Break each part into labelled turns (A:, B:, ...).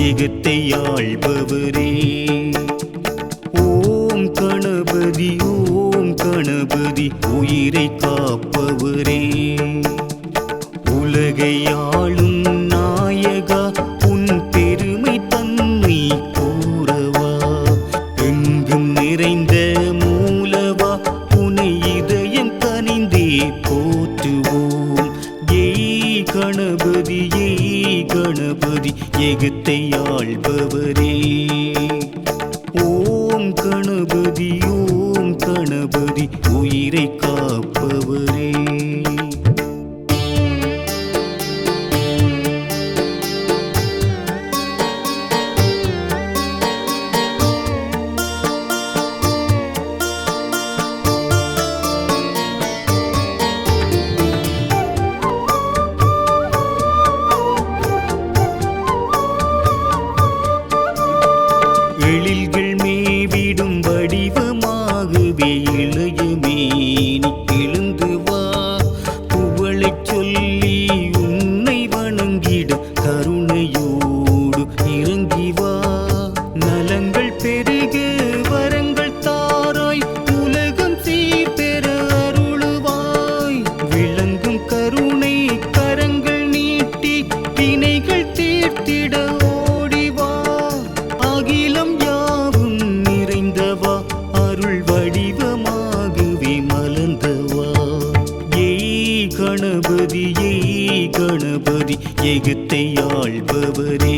A: ஏகத்தை ஆள்பவரே. ஓம் கணபதி ஓம் கணபதி உயிரை காப்பவரே. உலகை ஆளும் நாயகா உன் பெருமை தன்மை கூறவா. எங்கும் நிறைந்த மூலவா உனை இதயம் கனிந்தே போற்றுவோம். ஏய் கணபதி கணபதி ஏகத்தை ஆள்பவரே. ஓம் கணபதி ஓம் கணபதி உயிரை காப்பவரே. எழில்கள் மேவிடும் வடிவமாகவே இளைய மேனி எழுந்து வா. புகழைச் சொல்லி உன்னை வணங்கிட கருணையோடு இறங்கி வா. நலங்கள் பெருக வரங்கள் தாராய் உலகம் சீர்பெற அருளுவாய். விளங்கும் கருணை கரங்கள் நீட்டி வினைகள் தீர்த்திட ஓடிவா. அகிலம் யாவும் நிறைந்தவா அருள் வடிவமாகவே மலர்ந்தவா. ஏய் கணபதி ஏகத்தை ஆள்பவரே.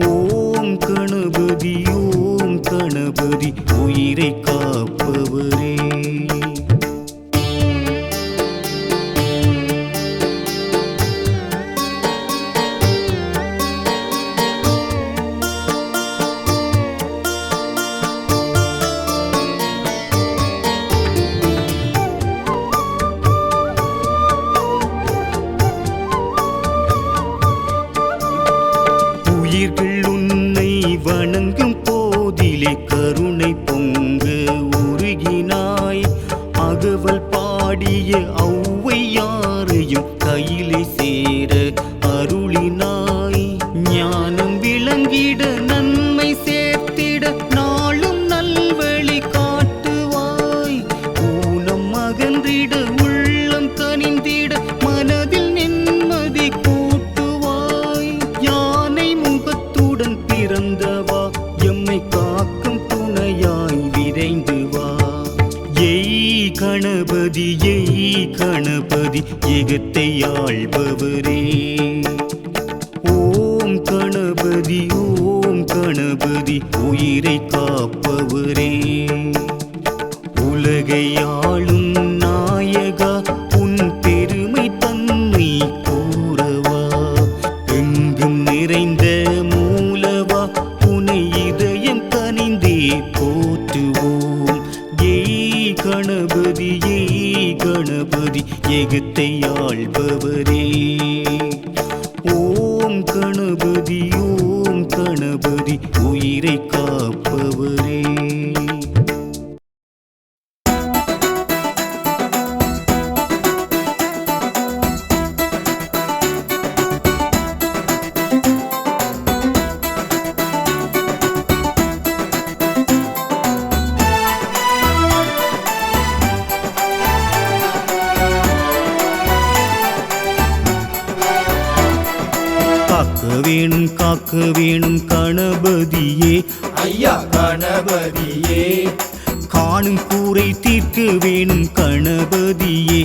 A: ஓம் கணபதி ஓம் கணபதி உயிரை காப்பவரே. உயிர்கள் உன்னை வணங்கும் போதிலே கருணை பொங்க உருகினாய். அகவல் பாடிய ஔவையாரையும் கையிலே சேர அருளினாய். ஞானம் விளங்கிட நன்மை சேர்த்திட நாளும் நல்வழி காட்டுவாய். ஊனம் அகன்றிட உள்ளம் கனிந்திட மனதில் நிம்மதி கூட்டுவாய். யானை முகத்துடன் பிறந்தவா எம்மை காக்கும் துணையாய் விரைந்து வா. ஏய் கணபதி ஏகத்தை ஆள்பவரே. ஓம் கணபதி ஓம் கணபதி உயிரை காப்பவரே. உலகை ஆளும் நாயகா உன் பெருமை தன்மை கூறவா. எங்கும் நிறைந்த மூலவா உனை இதயம் கனிந்தே போற்றுவோம். ஏய் கணபதி ஏகத்தை ஆள்பவரே. ஓம் கணபதி ஓம் கணபதி உயிரை காப்பவரே. காக்க வேணும் கணபதியே.
B: ஐயா கணபதியே.
A: காணும் கூரை தீர்க்க வேணும் கணபதியே.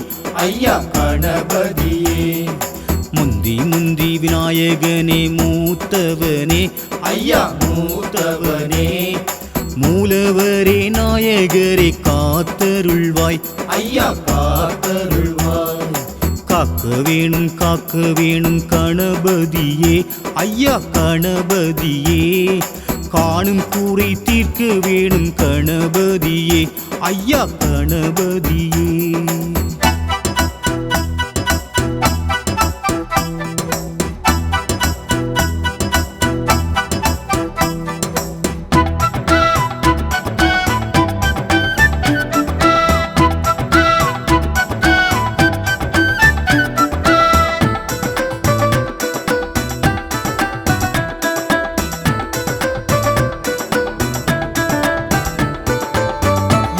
B: ஐயா கணபதியே.
A: முந்தி விநாயகனே மூத்தவனே.
B: ஐயா மூத்தவனே.
A: மூலவரே நாயகரே காத்தருள்வாய்.
B: ஐயா காத்தருள்வாய்.
A: காக்க வேணும் கணபதியே. ஐயா கணபதியே. காணும் கூரை தீர்க்க வேணும் கணபதியே. ஐயா கணபதியே.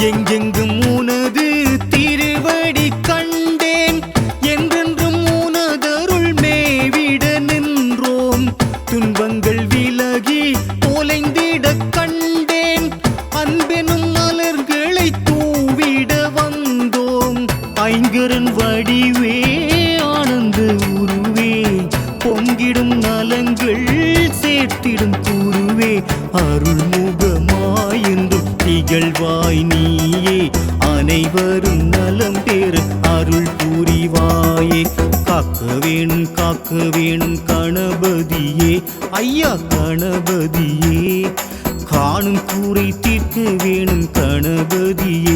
A: எங்கெங்கும் உனது திருவடி கண்டேன் என்றென்றும் உனதருள் மேவிட நின்றோம் துன்பங்கள் விலகி தொலைந்திட கண்டேன் அன்பெனும் மலர்களை தூவிட வந்தோம் ஐங்கரன் வடிவே ஆனந்த உருவே பொங்கிடும் நலங்கள் சேர்த்திடும் குருவே அருள்முகமாயென்றும் திகழ்வாய் நீயே அனைவரும் நலம் பெற அருள் புரிவாயே காக்க வேணும் கணபதியே ஐயா கணபதியே காணும் கூரை தீர்க்க வேணும் கணபதியே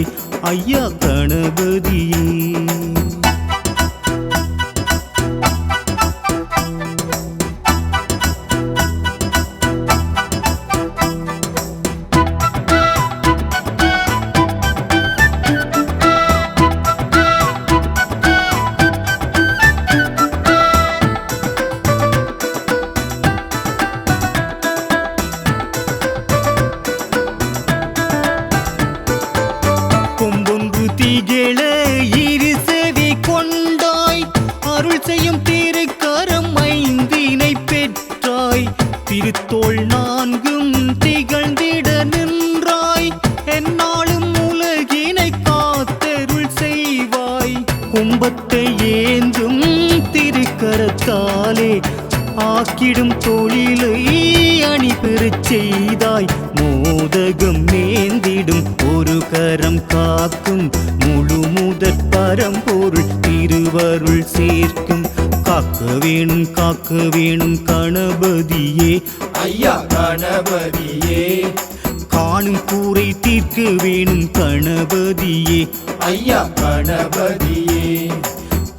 A: ஐயா கணபதியே கொம்பொன்று திகழ இரு செவி கொண்டாய் அருள் செய்யும் திருக்கரம் ஐந்தினை பெற்றாய் திருத்தோள் நான்கும் திகழ்ந்திட நின்றாய் எந்நாளும் உலகினை காத்தருள் செய்வாய் கும்பத்தை ஏந்தும் திருக்கரத்தாலே ஆக்கிடும் தொழிலை அணி பெறச் செய்தாய் மோதகம் நேந்திடும் ஒரு கரம் காக்கும் முழு முதற் பரம்பொருள் திருவருள் சேர்க்கும் காக்க வேணும் கணபதியே
B: ஐயா கணபதியே
A: காணும் கூரை தீர்க்க வேணும் கணபதியே
B: ஐயா கணபதியே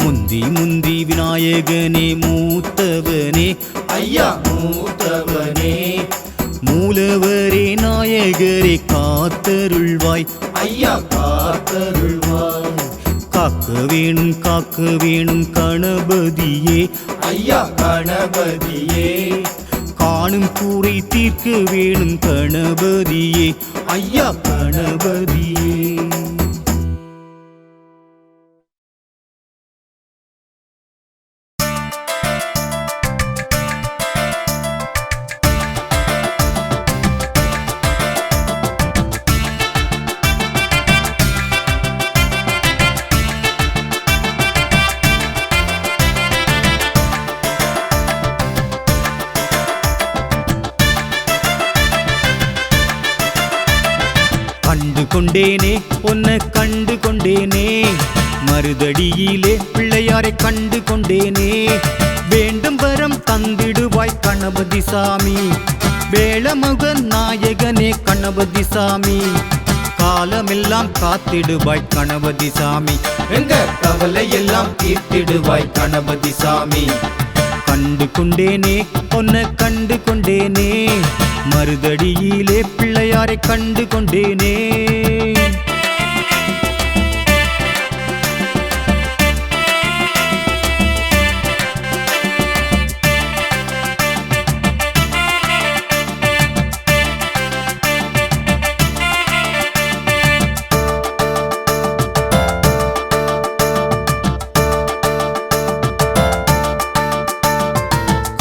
A: முந்தி விநாயகனே மூத்தவனே
B: ஐயா மூத்தவனே
A: மூலவரே நாயகரே காத்தருள்வாய்
B: ஐயா காத்தருள்வாய்
A: காக்க வேணும் கணபதியே
B: ஐயா கணபதியே
A: காணும் கூரை தீர்க்க வேணும் கணபதியே ஐயா கணபதியே கண்டு கொண்டேனே உன்னை கண்டு கொண்டேனே மருதடியிலே பிள்ளையாரை கண்டு கொண்டேனே வேண்டும் வரம் தந்திடுவாய் கணபதி சாமி வேளமுகன் நாயகனே கணபதி சாமி காலமெல்லாம் காத்திடுவாய் கணபதி சாமி
B: எங்க கவலை எல்லாம் தீர்த்திடுவாய் கணபதி சாமி
A: கண்டு கொண்டேனே உன்னை கண்டு கொண்டேனே மருதடியிலே பிள்ளையாரை கண்டு கொண்டேனே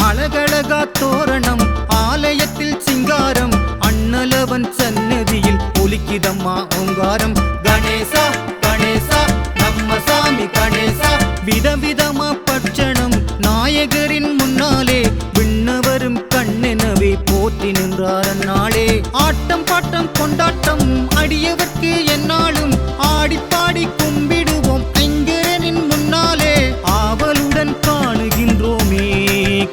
A: அழகழகா தோரணம் ஆலயத்தில் சிங்காரம் அண்ணலவன் சன்னதியில் ஒலிக்கிதம்மா ஓங்காரம் கணேசா கணேசா நம்ம சாமி கணேசா விதவிதமா பட்சணம் நாயகரின் முன்னாலே விண்ணவரும் கண்ணெனவே போற்றி நின்றார் அந்நாளே ஆட்டம் பாட்டம் கொண்டாட்டம் அடியவர்க்கு எந்நாளும் ஆடிப்பாடி கும்பிடுவோம் ஐங்கரனின் முன்னாலே ஆவலுடன் காணுகின்றோமே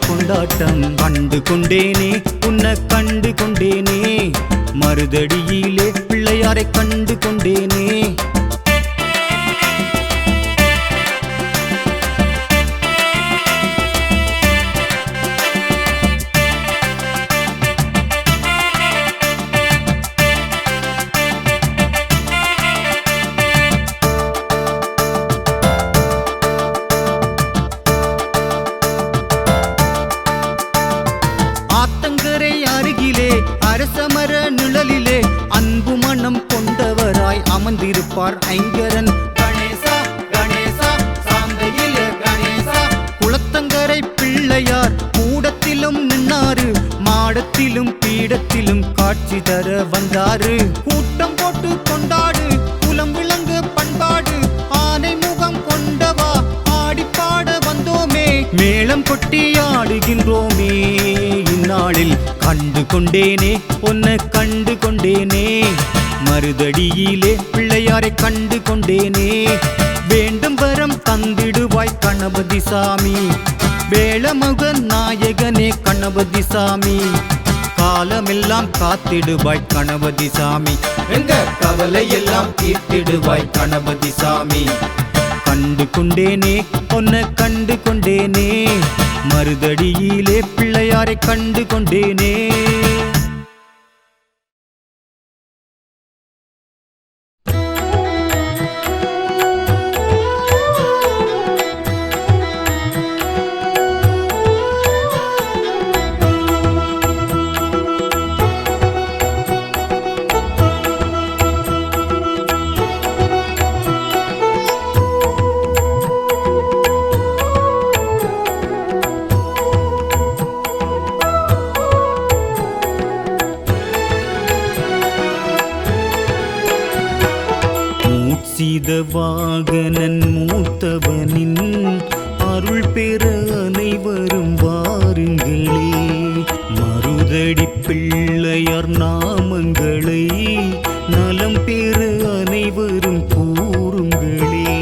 A: கொண்டாட்டம் கண்டு கொண்டேனே உன்னை கண்டு கொண்டேனே மருதடியிலே பிள்ளையாரை கண்டு கொண்டேனே அரசமர நிழலிலே அன்பு மனம் கொண்டவராய் அமர்ந்து காப்பார் ஐங்கரன் கணேசா கணேசா சாந்தையில கணேசா. குளத்தங்கரை பிள்ளையார் கூடத்திலும் நின்னாரு, மாடத்திலும் பீடத்திலும் காட்சி தர வந்தாரு. கூட்டம் போட்டு கொண்டாடு குலம் விளங்கு பண்பாடு, ஆனை முகம் கொண்டவா ஆடிப்பாட வந்தோமே, மேளம் கொட்டி ஆடுகின்றோமே. இந்நாளில் கண்டு கொண்டேனே உன்னை கண்டு கொண்டேனே, மருதடியிலே பிள்ளையாரை கண்டு கொண்டேனே. வேண்டும் வரம் தந்திடுவாய் கணபதி சாமி, வேளமுகன் நாயகனே கணபதி சாமி, காலமெல்லாம் காத்திடுவாய் கணபதி சாமி.
B: எங்க கவலை எல்லாம் தீர்த்திடுவாய் கணபதி சாமி.
A: கண்டு கொண்டேனே உன்னை கண்டு கொண்டேனே, மருதடியிலே பிள்ளையாரை கண்டு கொண்டேனே. வாகனன் மூத்தவனின் அருள் பெற அனைவரும் வாருங்களே, மருதடி பிள்ளையார் நாமங்களை நலம் பெற அனைவரும் கூறுங்களே.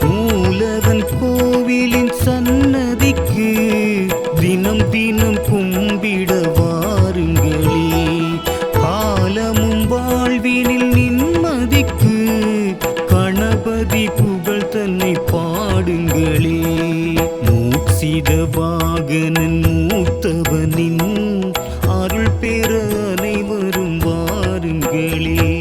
A: மூலவன் கோவிலின் சன்னதிக்கு தினம் தினம் கும்பிட வாருங்களே, காலமும் வாழ்வினில் நிம்மதிக்கு கணபதி புகழ் தன்னை பாடுங்களே. மூசித வாகனன் மூத்தவனின் அருள் பெற அனைவரும் வாருங்களே.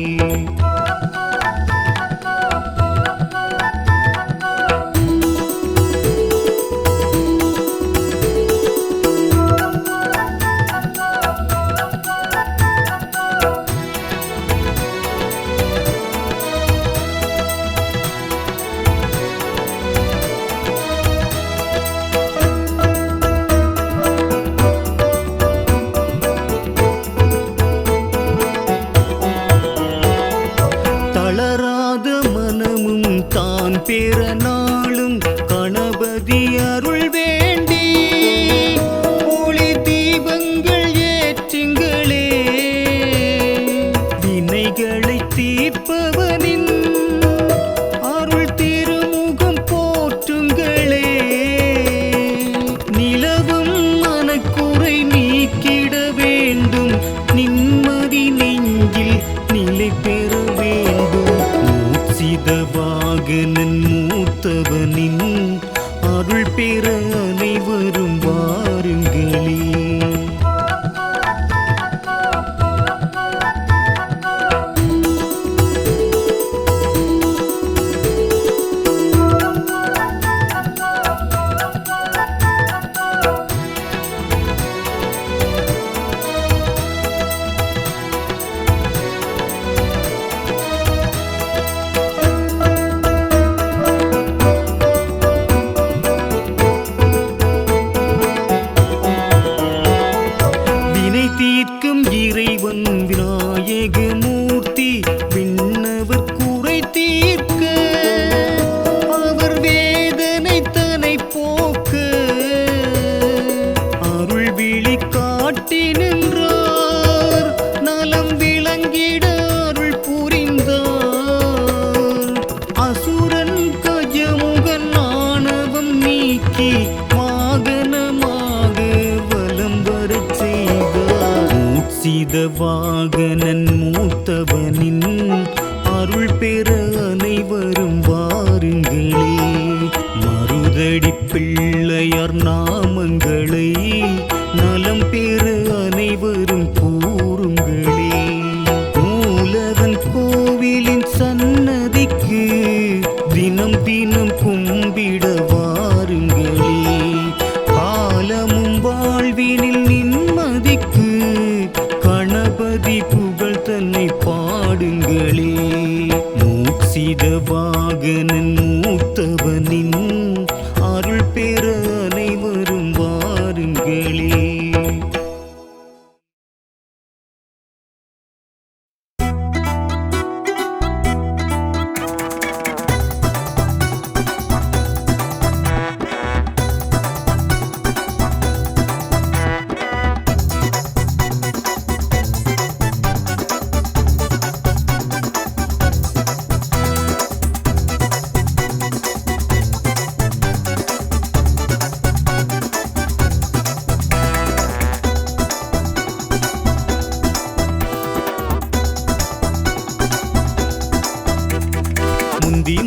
A: தளராத மனமும் தான் பெற நாளும் கணபதி அருள் வேண்டி ஒளி தீபங்கள் ஏற்றுங்களே. வினைகளை தீர்ப்பவனின் அருள் திருமுகம் போற்றுங்களே. நிலவும் மனக்குறை நீக்கிட வேண்டும், நிம்மதி நெஞ்சில் நிலை பெற வேண்டும். மூசித வாகனன் மூத்தவனின் அருள் பெற அனைவரும் வாருங்களே. தீர்க்கும் இறைவன் விநாயக மூர்த்தி விண்ணவர் குறை தீர்க்க, அவர் வேதனை தனை போக்க அருள் விழி காட்டி நின்றார், நலம் விளங்கிட அருள் புரிந்தார். அசுரன் கஜமுகன் ஆணவம் நீக்கி வாகனமாக வலம் வரச் செய்தார். மூசித வாகனன் மூத்தவனின் அருள் பெற அனைவரும் வாருங்களே, மருதடி பிள்ளையார் நாமங்களை நலம் பெற அனைவரும் கூறுங்களே. மூலவன் கோவிலின் சன்னதிக்கு தினம் தினம் கும்பிட வாருங்களே, காலமும் வாழ்வினில் நிம்மதிக்கு கணபதி புகழ் தன்னை பாடுங்களே. மூசி சீதவாகனன் மூத்தவனின் அருள் பெற அனைவரும் வாருங்களே.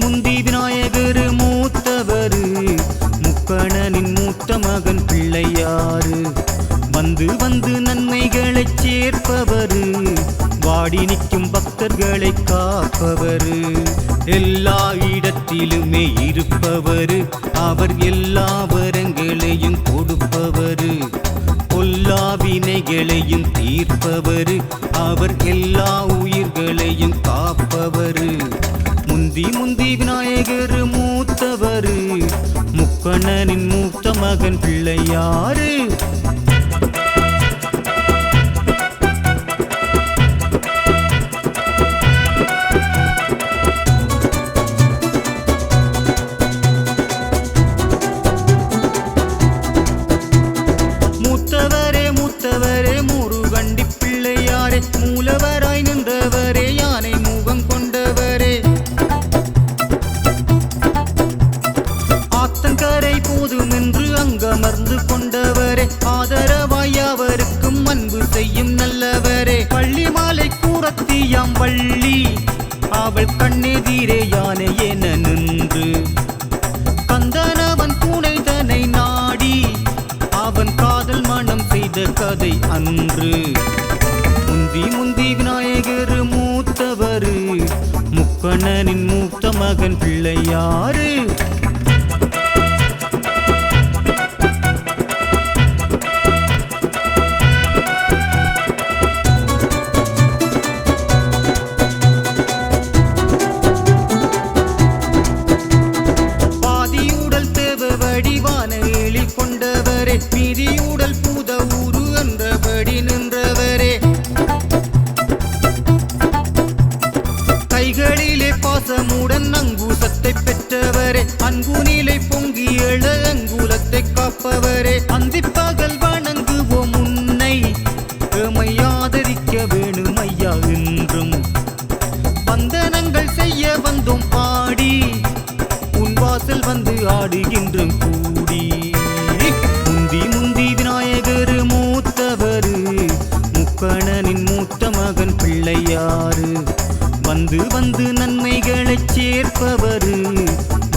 A: முந்தி விநாயகர் மூத்தவரு, முக்கணனின் மூத்த மகன் பிள்ளையாரு. வந்து நன்மைகளைச் சேர்ப்பவரு, வாடி நிற்கும் பக்தர்களை காப்பவரு. எல்லா இடத்திலுமே இருப்பவரு, அவர் எல்லா வரங்களையும் கொடுப்பவரு. பொல்லா வினைகளையும் தீர்ப்பவரு, அவர் எல்லா உயிர்களையும் காப்பவரு. முந்தி விநாயகர் மூத்தவரு, முக்கணனின் மூத்த மகன் பிள்ளையாரு. மூத்தவரே முருகண்டி பிள்ளையாரே, மூலவராய் நின்றவரே, யானை முகம் கொண்டவரே. ஆத்தங்கரை போதும் என்று அங்கமர்ந்து கொண்டவரே, ஆதரவாய் அவருக்கும் அன்பு செய்யும் நல்லவரே. பள்ளி மாலை கூறத்தியாம் வள்ளி, அவள் கண்ணெதிரே யானை என நின்று, கந்தனவன் பூனை தன்னை நாடி, அவன் காதல் மனம் செய்த கதை அன்று. முந்தி விநாயகர் மூத்தவரு, முக்கணனின் மூத்த மகன் பிள்ளையாரு. பாதியுடல் தேவ வடிவான எழி கொண்டவரே, மீதியுடல் பூத ஊரு என்றபடி நின்றவரே. கைகளிலே பாசமுடன் அங்குசத்தை பெற்றவரே, அன்புநிலை பொங்கி எழ அங்குலத்தை காப்பவரே. அந்திப்பகல் வணங்குவோம் உன்னை, எமை ஆதரிக்க வேணும் ஐயா என்றும். வந்தனங்கள் செய்ய வந்தோம் பாடி, உன் வாசல் வந்து ஆடுகின்றோம் கூடி. முந்தி விநாயகர் மூத்தவரு, முக்கணனின் மூத்த மகன் பிள்ளையாரு. வந்து நன்மைகளைச் சேர்ப்பவரு,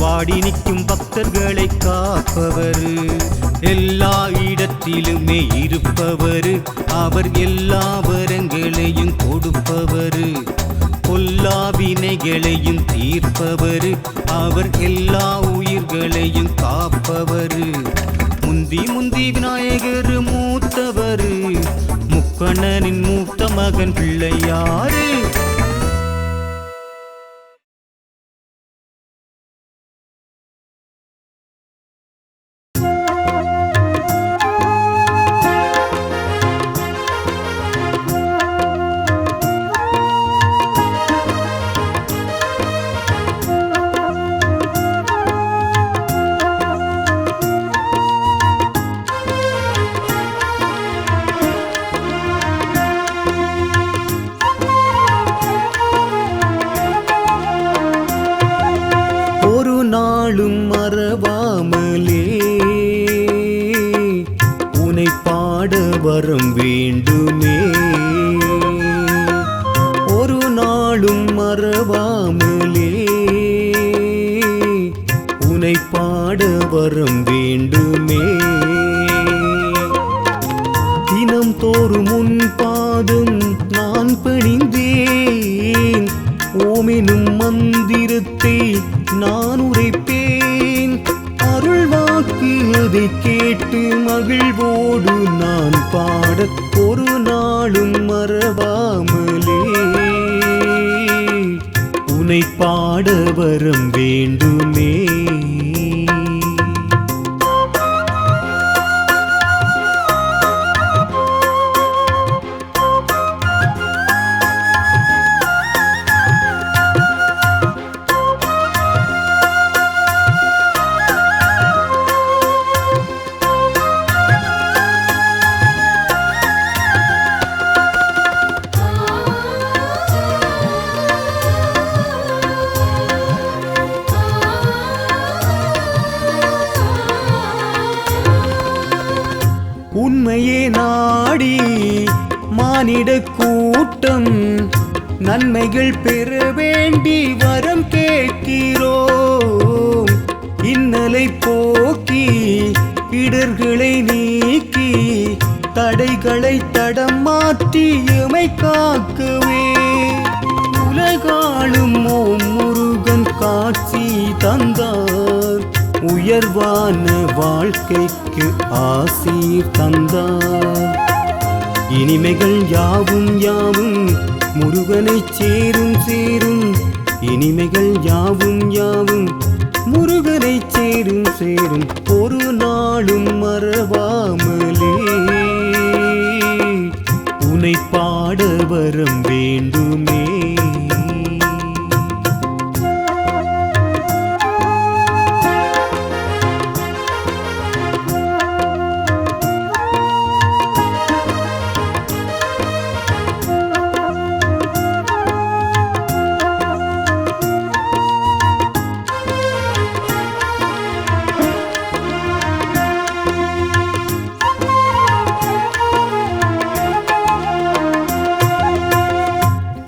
A: வாடி நிற்கும் பக்தர்களை காப்பவரு. எல்லா இடத்திலுமே இருப்பவரு, அவர் எல்லா வரங்களையும் கொடுப்பவரு. பொல்லா வினைகளையும் தீர்ப்பவரு, அவர் எல்லா உயிர்களையும் காப்பவரு. முந்தி விநாயகர் மூத்தவரு, முக்கணனின் மூத்த மகன் பிள்ளையாரு. நாளும் மறவாமலே உனை பாட வரம் வேண்டுமே. ஒரு நாளும் மறவாமலே உனை பாட வரம் வேண்டுமே. தினம் தோறும் உன் பாதம் நான் பணிந்தேன், ஓமெனும் மந்திரத்தை நான் உரைப்பேன். அருள் வாக்கு அதை கேட்டு மகிழ்வோடு நான் பாட ஒரு நாளும் மறவாமலே உனை பாட வரம் வேண்டுமே. உண்மையே நாடி மானிட கூட்டம் நன்மைகள் பெற வேண்டி வரம் கேட்கிறோம். இன்னலை போக்கி இடர்களை நீக்கி தடைகளை தடம் மாற்றி எமை காக்கவே உலகாளும் ஓம் முருகன் காட்சி தந்தார். உயர்வான வாழ்க்கைக்கு ஆசீர் தந்தார். இனிமைகள் யாவும் யாவும் முருகனை சேரும் சேரும். இனிமைகள் யாவும் யாவும் முருகனை சேரும் சேரும். ஒரு நாளும் மறவாமலே உனை பாட வரம் வேண்டுமே.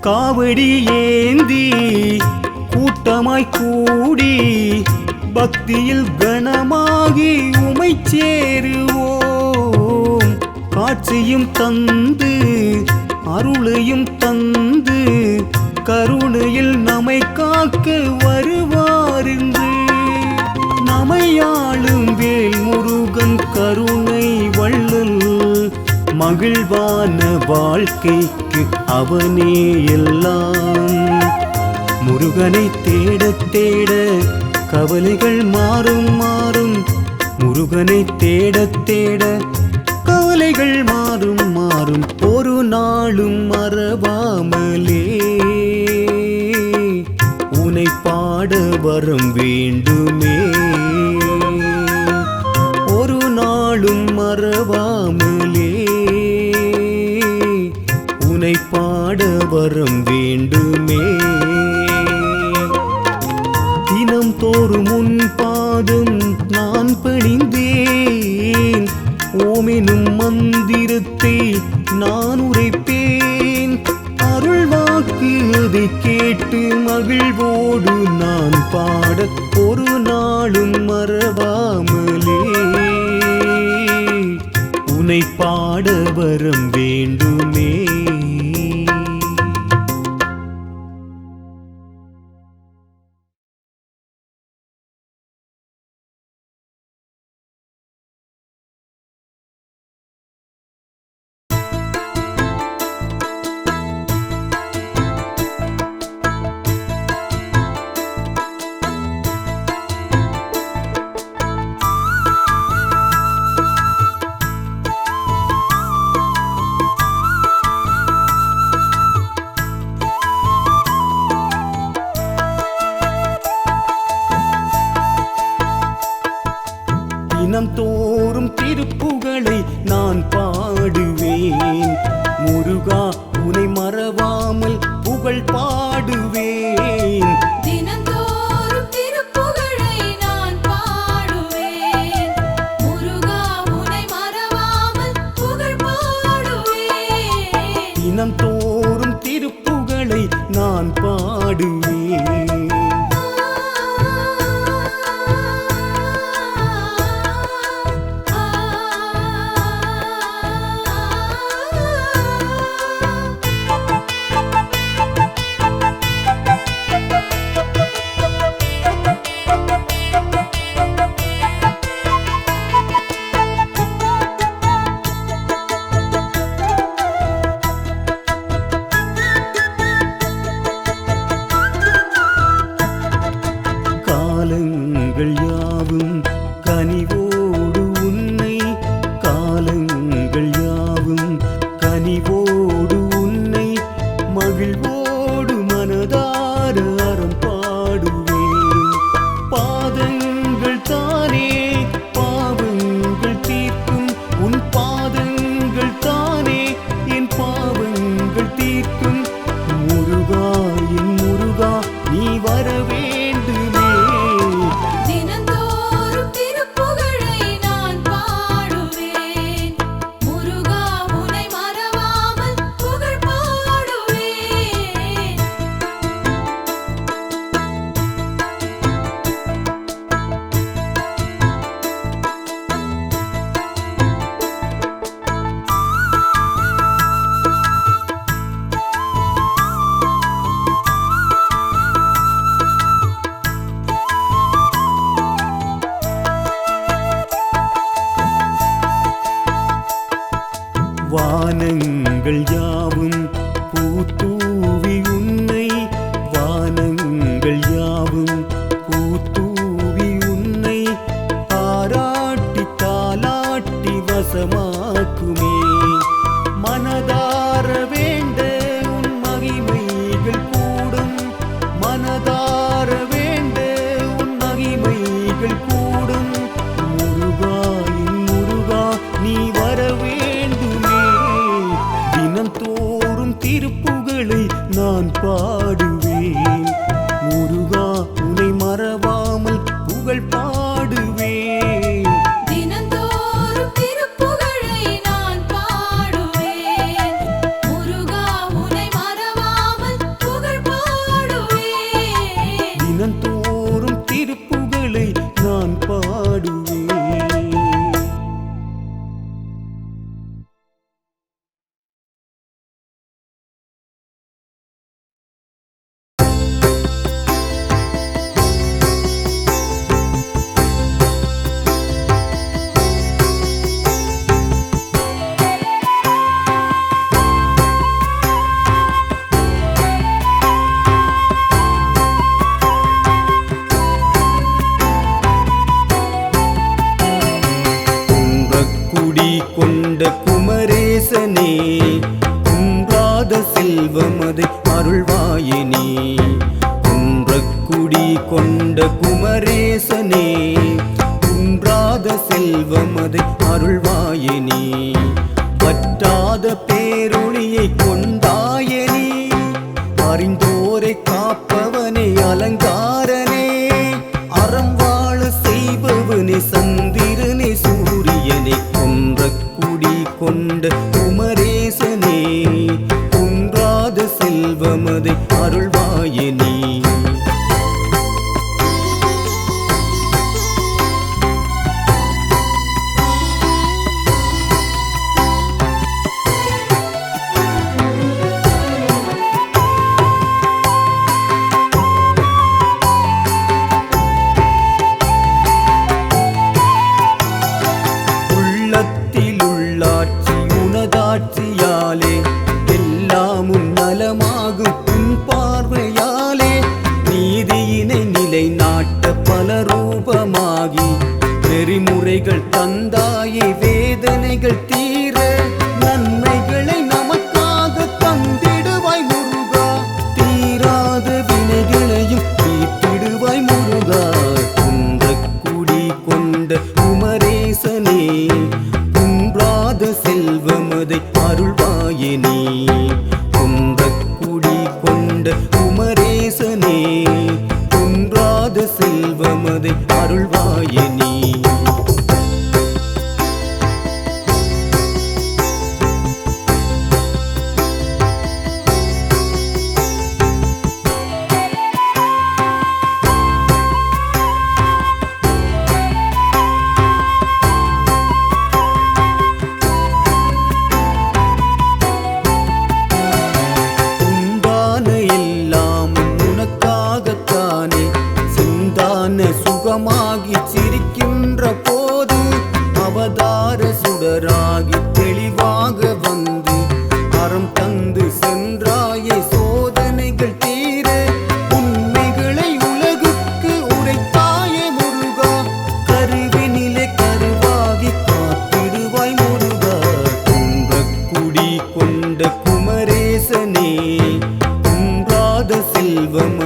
A: காவடி ஏந்தி கூட்டமாய் கூடி பக்தியில் கணமாகி உமை சேருவோம். காட்சியும் தந்து அருளையும் தந்து கருணையில் நம்மை காக்க வருவாரென்று நமையாளும் வேல் முருகன் கருணை வள்ளல். மகிழ்வான வாழ்க்கைக்கு அவனே எல்லாம். முருகனை தேட தேட கவலைகள் மாறும் மாறும். முருகனை தேட தேட கவலைகள் மாறும் மாறும். ஒரு நாளும் மறவாமலே உனை பாட வரம் வேண்டுமே. ஒரு நாளும் மறவாமலே உனை பாட வரம் வேண்டுமே. தினம் தோறும் உன் பாதம் நான் பணிந்தேன். ஓமெனும் மந்திரத்தை நான் உரைப்பேன். அருள் வாக்கு அதை கேட்டு மகிழ்வோடு நான் பாட ஒரு நாளும் மறவாமலே உனை பாட வரம் வேண்டுமே. தினம் தோறும் திருப்புகளை நான் பாடுவேன். முருகா உனை மறவாமல் புகழ் பாடுவேன்.
C: தினந்தோறும் திருப்புகழை நான் பாடுவேன். முருகா உனை மறவாமல் புகழ் பாடுவேன்.
A: தினம் தோறும் திருப்புகளை நான் பாடுவேன். கனிவோடு உன்னை காலங்கள் யாவும் கனிவோடு உன்னை மகிழ்வோடு மனதார அறம் பாடுவேன். பாதங்கள் தானே பாவங்கள் தீர்க்கும் உன் பாதங்கள் தானே என் பாவங்கள் தீர்க்கும். முருகா என் முருகா நீ வர வேண்டுமே.
C: தினந்தோறும் திருப்புகழை நான் பாடுவேன். முருகா உனை மறவாமல் புகழ் பாடுவேன்.
A: வானங்கள் யாவும் பூத்தூவி உன்னை வானங்கள் யாவும் பூத்தூவி உன்னை பாராட்டி தாலாட்டி வசமாக்குமே. மனதார வேண்ட உன் மகிமைகள் கூடும் மனதார வேண்ட உன் மகிமைகள் கூடும். முருகா என் முருகா நீ வர வேண்டுமே. தினந்தோறும் திருப்புகழை நான் பாடுவேன். முருகா உன்னை மறவாமல் புகழ் பாடுவேன்.
C: தினந்தோறும் திருப்புகழை நான் பாடுவேன். முருகா உனை மறவாமல் புகழ் பாடுவேன்.
A: தினந்தோறும் திருப்புகழை நான் பாடுவேன். குன்றக்குடி கொண்ட குமரேசனே குன்றாத செல்வமதை அருள்வாயினே. குன்றக்குடி கொண்ட குமரேசனே குன்றாத செல்வமதை அருள்வாயினே. வற்றாத பேரொளியை கொண்டாயனே அறிந்தோரை காப்பவனே அலங்காரனே. அறம் வாழ செய்பவனே சந்திரனே சூரியனே. குன்றக்குடி கொண்ட குமரேசனே குன்றாத செல்வமதை அருள்வாயினே.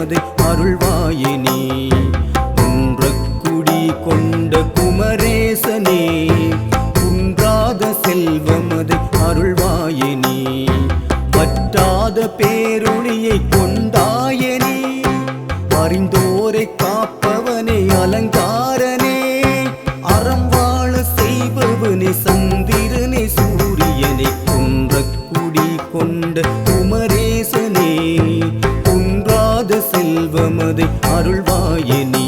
A: செல்வமதை அருள்வாயே நீ. குன்றக்குடி கொண்ட குமரேசனே குன்றாத செல்வமதை அருள்வாயே நீ. வற்றாத பேரொளியை கொண்டாயே நீ. அறிந்தோரை காப்பவனே அலங்காரனே அறம் வாழ செய்பவனே சந்திரனே சூரியனே. குன்றக்குடி கொண்ட குமரேசனே குன்றாத செல்வமதை அருள்வாயே நீ.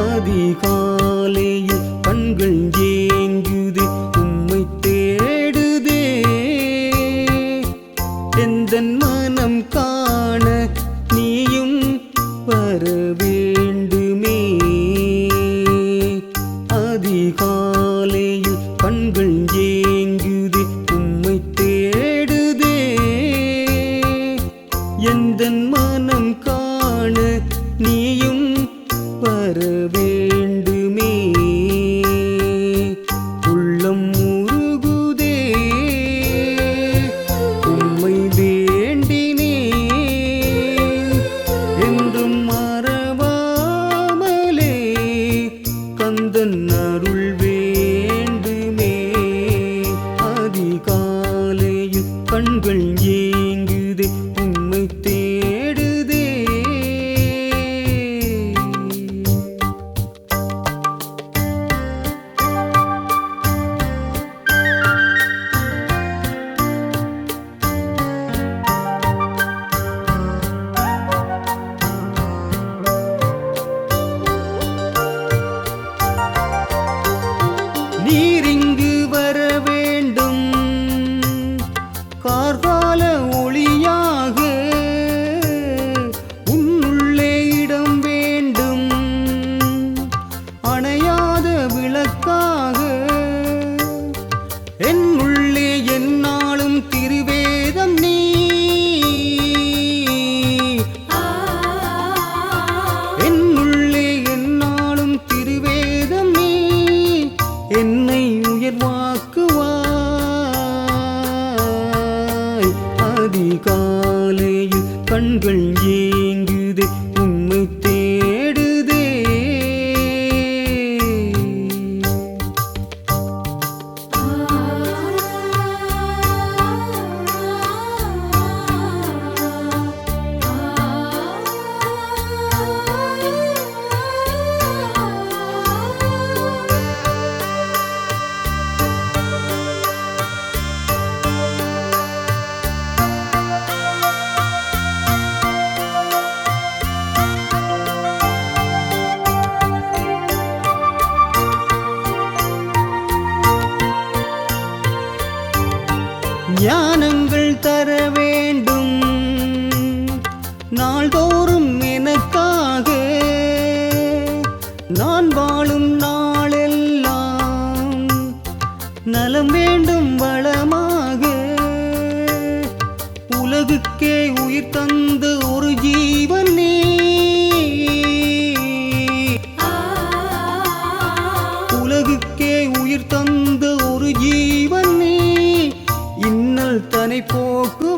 A: அதிகாலையில் கண்கள் ஏங்குதே உம்மை தேடுதே. எந்தன் மனம் காண நீயும் வர வேண்டுமே. அதிகாலையில் கண்கள் ஏங்குதே உம்மை தேடுதே. எந்தன் மனம் காண நீயும் வர வேண்டுமே. உள்ளம் உருகுதே உம்மை வேண்டினேன். என்றும் மறவாமலே கந்தன் அருள் வேண்டுமே. அதிகாலையில் கண்கள் ஏங்குதே உம்மை தேடுதே. நீரிங்கு வர வேண்டும் கார்கால ஒளியாக. உன்னுள்ளே இடம் வேண்டும் அணையாத விளக்காக. என்னுள்ளே எந்நாளும் திருவேதம் நீ. என்னுள்ளே எந்நாளும் திருவேதம் நீ. என்னை உயர்வாக்குவாய். அதிகாலையில் கண்கள் ஏங்குதே உம்மை தேடுதே. ஞானங்கள் தர வேண்டும் நாள்தோறும் எனக்காக. நான் வாழும் நாளெல்லாம் நலம் வேண்டும் வளமாக. உலகுக்கே உயிர் தந்த ஒரு ஜீவன் நீ. உலகுக்கே உயிர் தந்த ஒரு ஜீவன் நீ. இன்னல் தனை போக்குவாய்.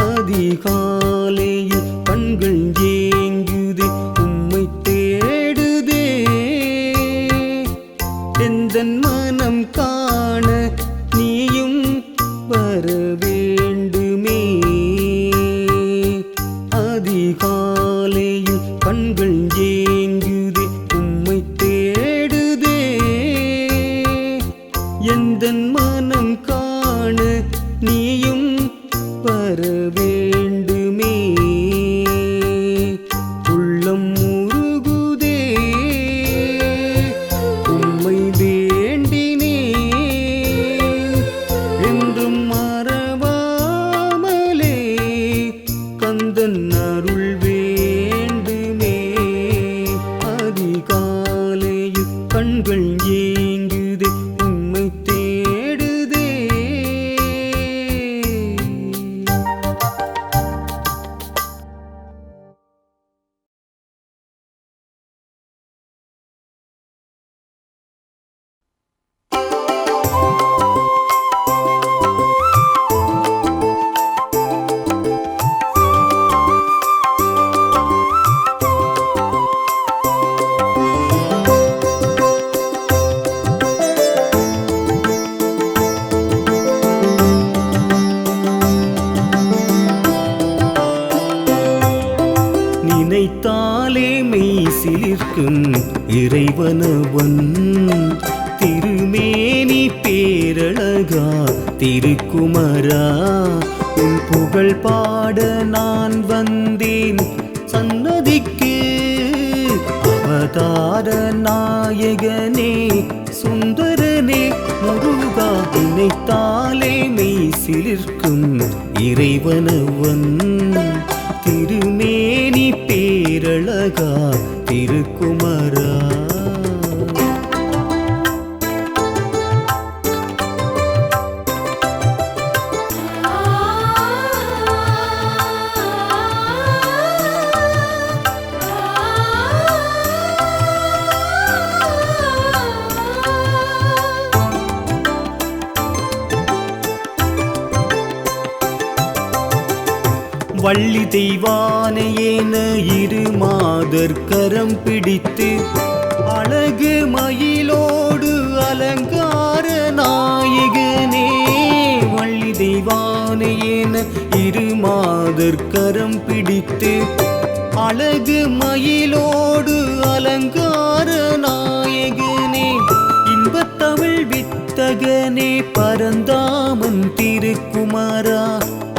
A: அதிகாலையில் கண்கள் ஏங்குதே உம்மை தேடுதே. எந்தன் மனம் காண நீயும் வர வேண்டுமே. அதிகாலையில் கண்கள் ஏங்குதே உம்மை தேடுதே. எந்தன் மனம் காண நீயும் வர வேண்டுமே. உள்ளம் சிலிர்க்கும் இறைவனவன் திருமேனி பேரழகா திருக்குமரா உன் புகழ் பாட நான் வந்தேன் சன்னதிக்கு அவதார நாயகனே சுந்தரனே முருகா நினைத்தாலே மெய் சிலிர்க்கும் இறைவனவன் திருமேனி பேரழகா திருக்குமரா வள்ளி தெய்வானையேன இரு மாதர் கரம் பிடித்து அழகு மயிலோடு அலங்கார நாயகனே வள்ளி தெய்வானையேன இரு மாதர் கரம் பிடித்து அழகு மயிலோடு அலங்கார நாயகனே இன்பத்தமிழ் வித்தகனே பரந்தாமன் திருக்குமரா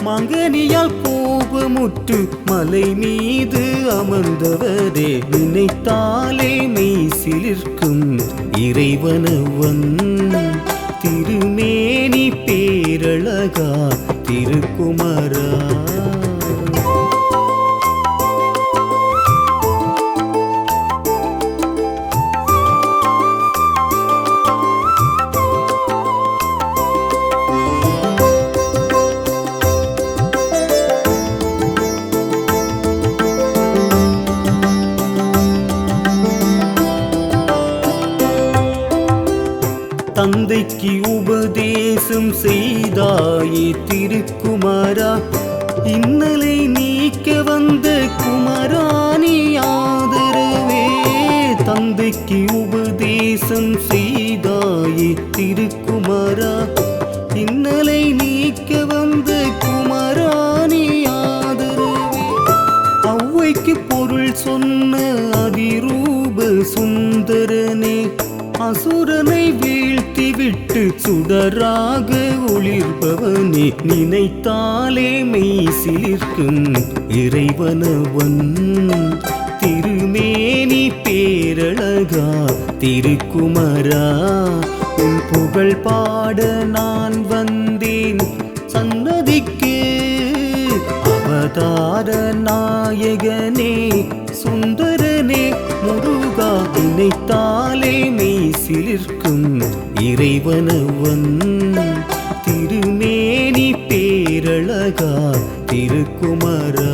A: மங்கனியால் கோபமுற்று மலை மீது அமர்ந்தவரே நினைத்தாலே மெய் சிலிர்க்கும் இறைவனவன் திருமேனி பேரழகா திருக்குமரா தந்தைக்கு உபதேசம் செய்தாயே திருக்குமரா இன்னலை நீக்க வந்த குமராணி ஆதரவே தந்தைக்கு உபதேசம் செய்தாயே திருக்குமரா இன்னலை நீக்க வந்த குமராணி ஆதரவே ஔவைக்கு பொருள் சொன்ன அதிரூப சுந்தரனே அசுரனை வீழ்த்திவிட்டு சுடராக ஒளிர்பவனே நினைத்தாலே மெய் சிலிர்க்கும் இறைவனவன் திருமேனி பேரழகா திருக்குமரா உன் புகழ் பாட நான் வந்தேன் சன்னதிக்கு அவதார நாயகனே சுந்தரனே முருகா நினைத்தாலே மெய் சிலிர்க்கும் இறைவனவன் திருமேனி பேரழகா திருக்குமரா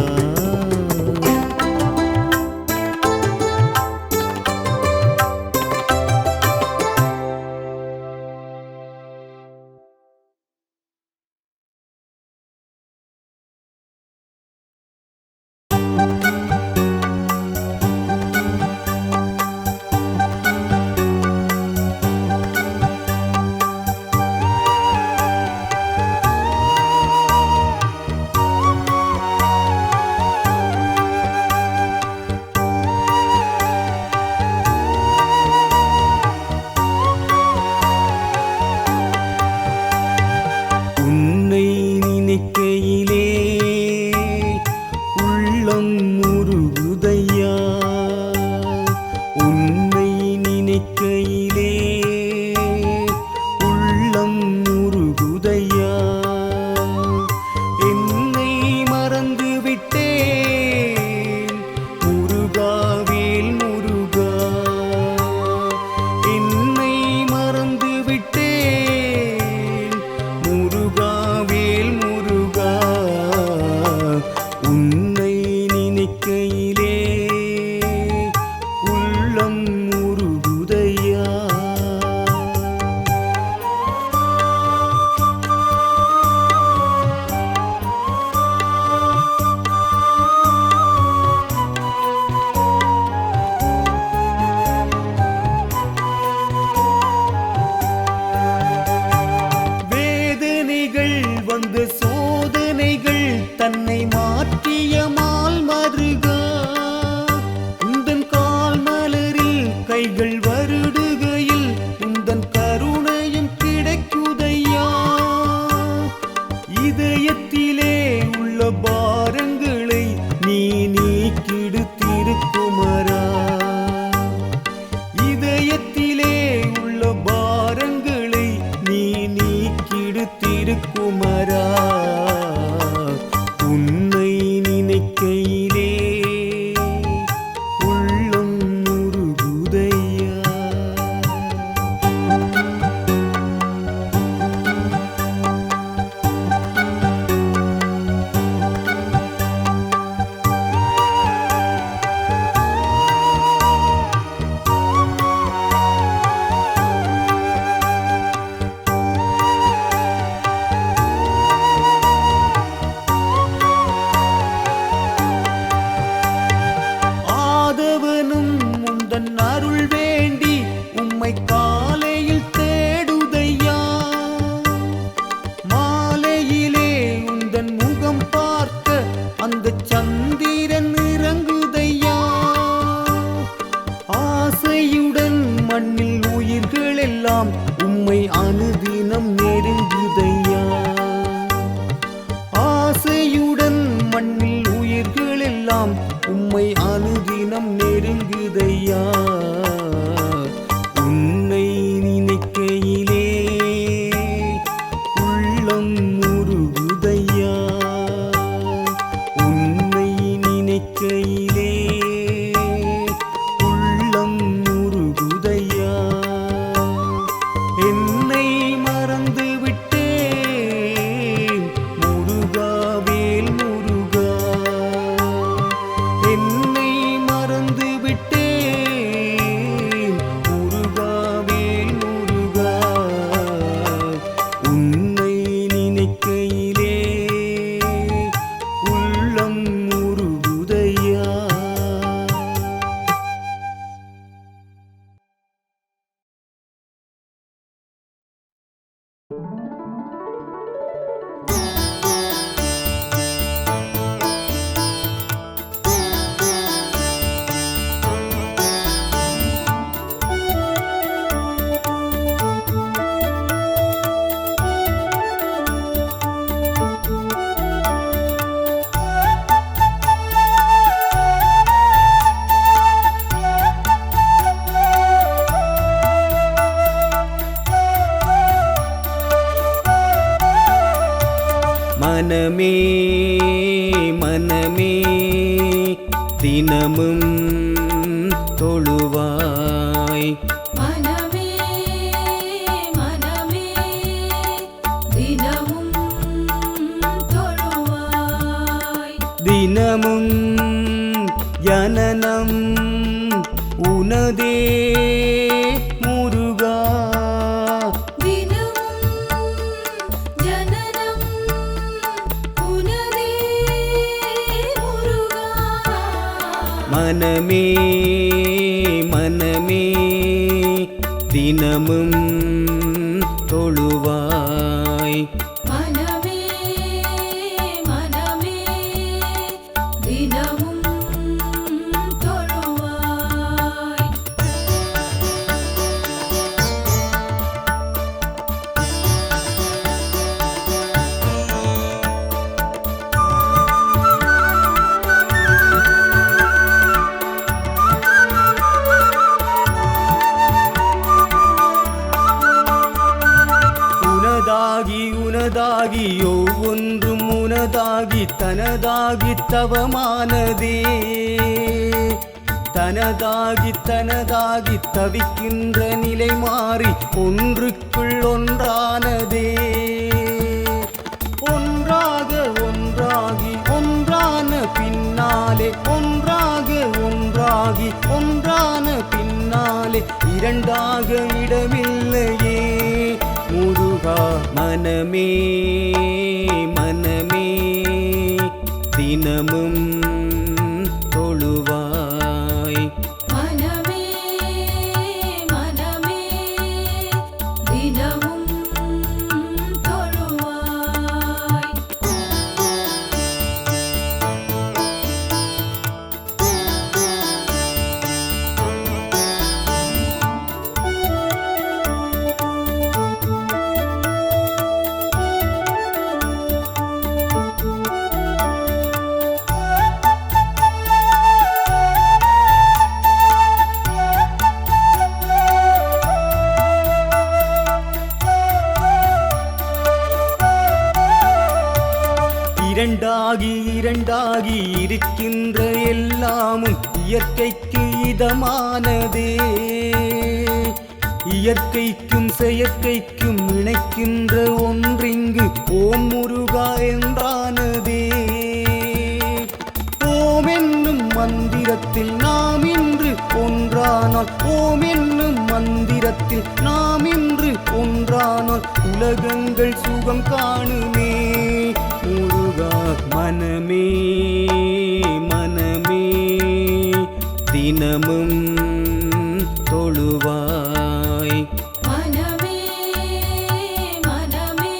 A: தொல்லைகள் வருடுகையில் உந்தன் கருணையும் கிடைக்குதையா. இதயத்திலே உள்ள பாரங்களை நீ நீக்கிடு திருக்குமரா. இதயத்திலே உள்ள பாரங்களை நீ நீக்கிடு திருக்குமரா. உன்னை நினைக்கையிலே உள்ளம் உருகுதையா. ஆதவனும் உந்தன் அருள் வேண்டி உம்மை காலையில் தேடுதையா. மாலையிலே உந்தன் முகம் பார்க்க அந்த சந்திரன் இறங்குதையா. ஆசையுடன் மண்ணில் உயிர்கள் எல்லாம் உம்மை அனுதினம் நெருங்குதையா. ஆசையுடன் மண்ணில் உயிர்கள் எல்லாம் உம்மை அனுதினம் நெருங்குதையா. உன்னை நினைக்கையிலே உள்ளம் உருகுதையா. உன்னை நினைக்கையிலே உள்ளம் உருகுதையா. என்னை மறந்து விட்டேன் முருகா வேல் முருகா. என்னை மறந்து விட்டேன் முருகா வேல் முருகா. உன்னை நினைக்கையிலே உள்ளம் உருகுதையா. மனமே மனமே தினமும் தொழுவாய்.
C: மனமே மனமே தினமும் தொழுவாய்.
A: தினமும் ஜனனம் உனதே முருகா.
C: தினமும் ஜனனம் உனதே முருகா.
A: மனமே மனமே தினமும் தொழுவாய்.
C: மனமே மனமே தினமும் தொழுவாய். உனதாகி உனதாகி ஒவ்வொன்றும் உனதாகி தனதாகி தவமானதே. தனதாகி தனதாகி தவிக்கின்ற நிலை மாறி ஒன்றுக்குள் ஒன்றானதே. ஒன்றாக ஒன்றாகி ஒன்றான பின்னாலே ஒன்றாக ஒன்றாகி ஒன்றான பின்னாலே இரண்டாக இடமில்லையே முருகா. மனமே மனமே தினமும் தொழுவாய். மனமே மனமே தினமும் தொழுவாய். இதமானதே. இயற்கைக்கும் செயற்கைக்கும் இணைக்கின்ற ஒன்றிங்கு ஓம் முருகா என்றானதே. ஓம் என்னும் மந்திரத்தில் நாம் இன்று ஒன்றானால், ஓம் என்னும் மந்திரத்தில் நாம் இன்று ஒன்றானால் உலகங்கள் சுகம் காணுமே. முருகா மனமே மனமே தினமும் தொழுவாய்.
D: மனமே மனமே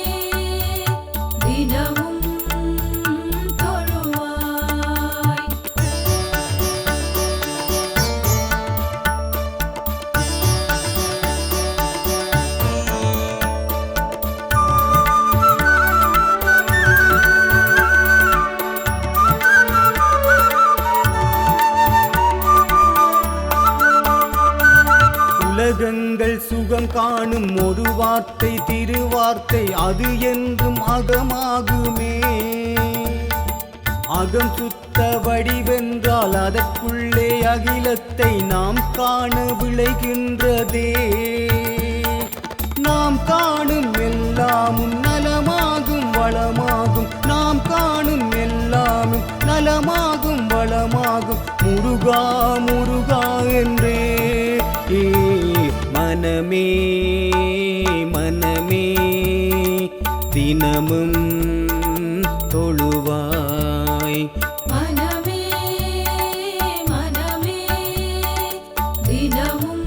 D: தினமும் தொழுவாய்.
C: உலகங்கள் சுகம் காணும் ஒரு வார்த்தை திருவார்த்தை, அது என்றும் அகமாகுமே. அகம் சுத்த வடிவென்றால் அதற்குள்ளே அகிலத்தை நாம் காண விளைகின்றதே. நாம் காணும் எல்லாமும் நலமாகும் வளமாகும், நாம் காணும் எல்லாமும் நலமாகும் வளமாகும். முருகா முருகா என்றே மனமே மனமே தினமும் தொழுவாய்.
D: மனமே மனமே தினமும்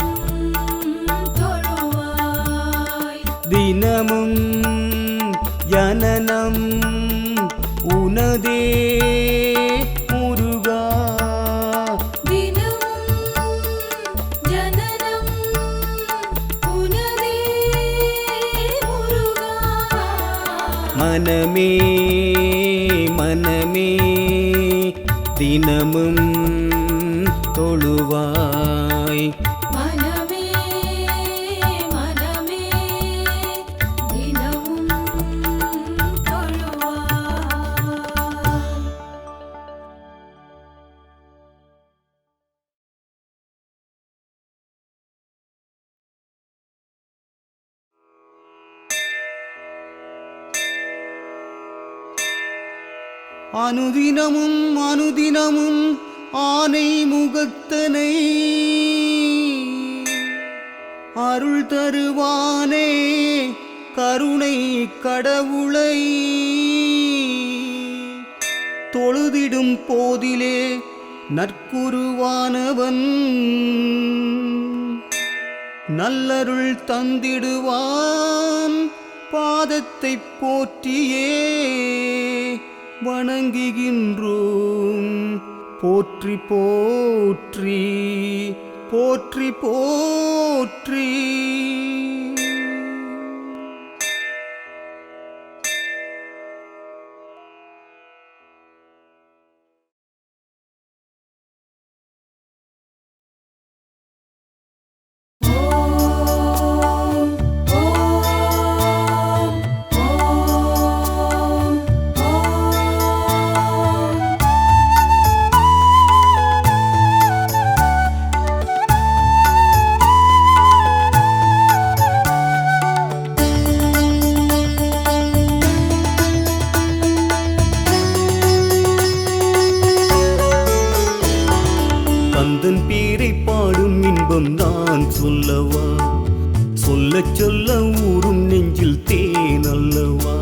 D: தொழுவாய்.
C: தினமும் ஜனனம் உனதே முருகா.
D: தினமும் ஜனனம் உனதே முருகா.
C: மனமே மனமே தினமும் தொழுவாய்.
D: மனமே மனமே தினமும் தொழுவாய்.
C: அனுதினமும் அனுதினமும் ஆனை முகத்தனை அருள் தருவானே கருணை கடவுளை. தொழுதிடும் போதிலே நற்குருவானவன் நல்லருள் தந்திடுவான். பாதத்தை போற்றியே வணங்குகின்றோம். போற்றி போற்றி போற்றி போற்றி. கந்தன் பேரை பாடும் இன்பம் நான் சொல்லவா, சொல்ல சொல்ல ஊரும் நெஞ்சில் தேன் அல்லவா.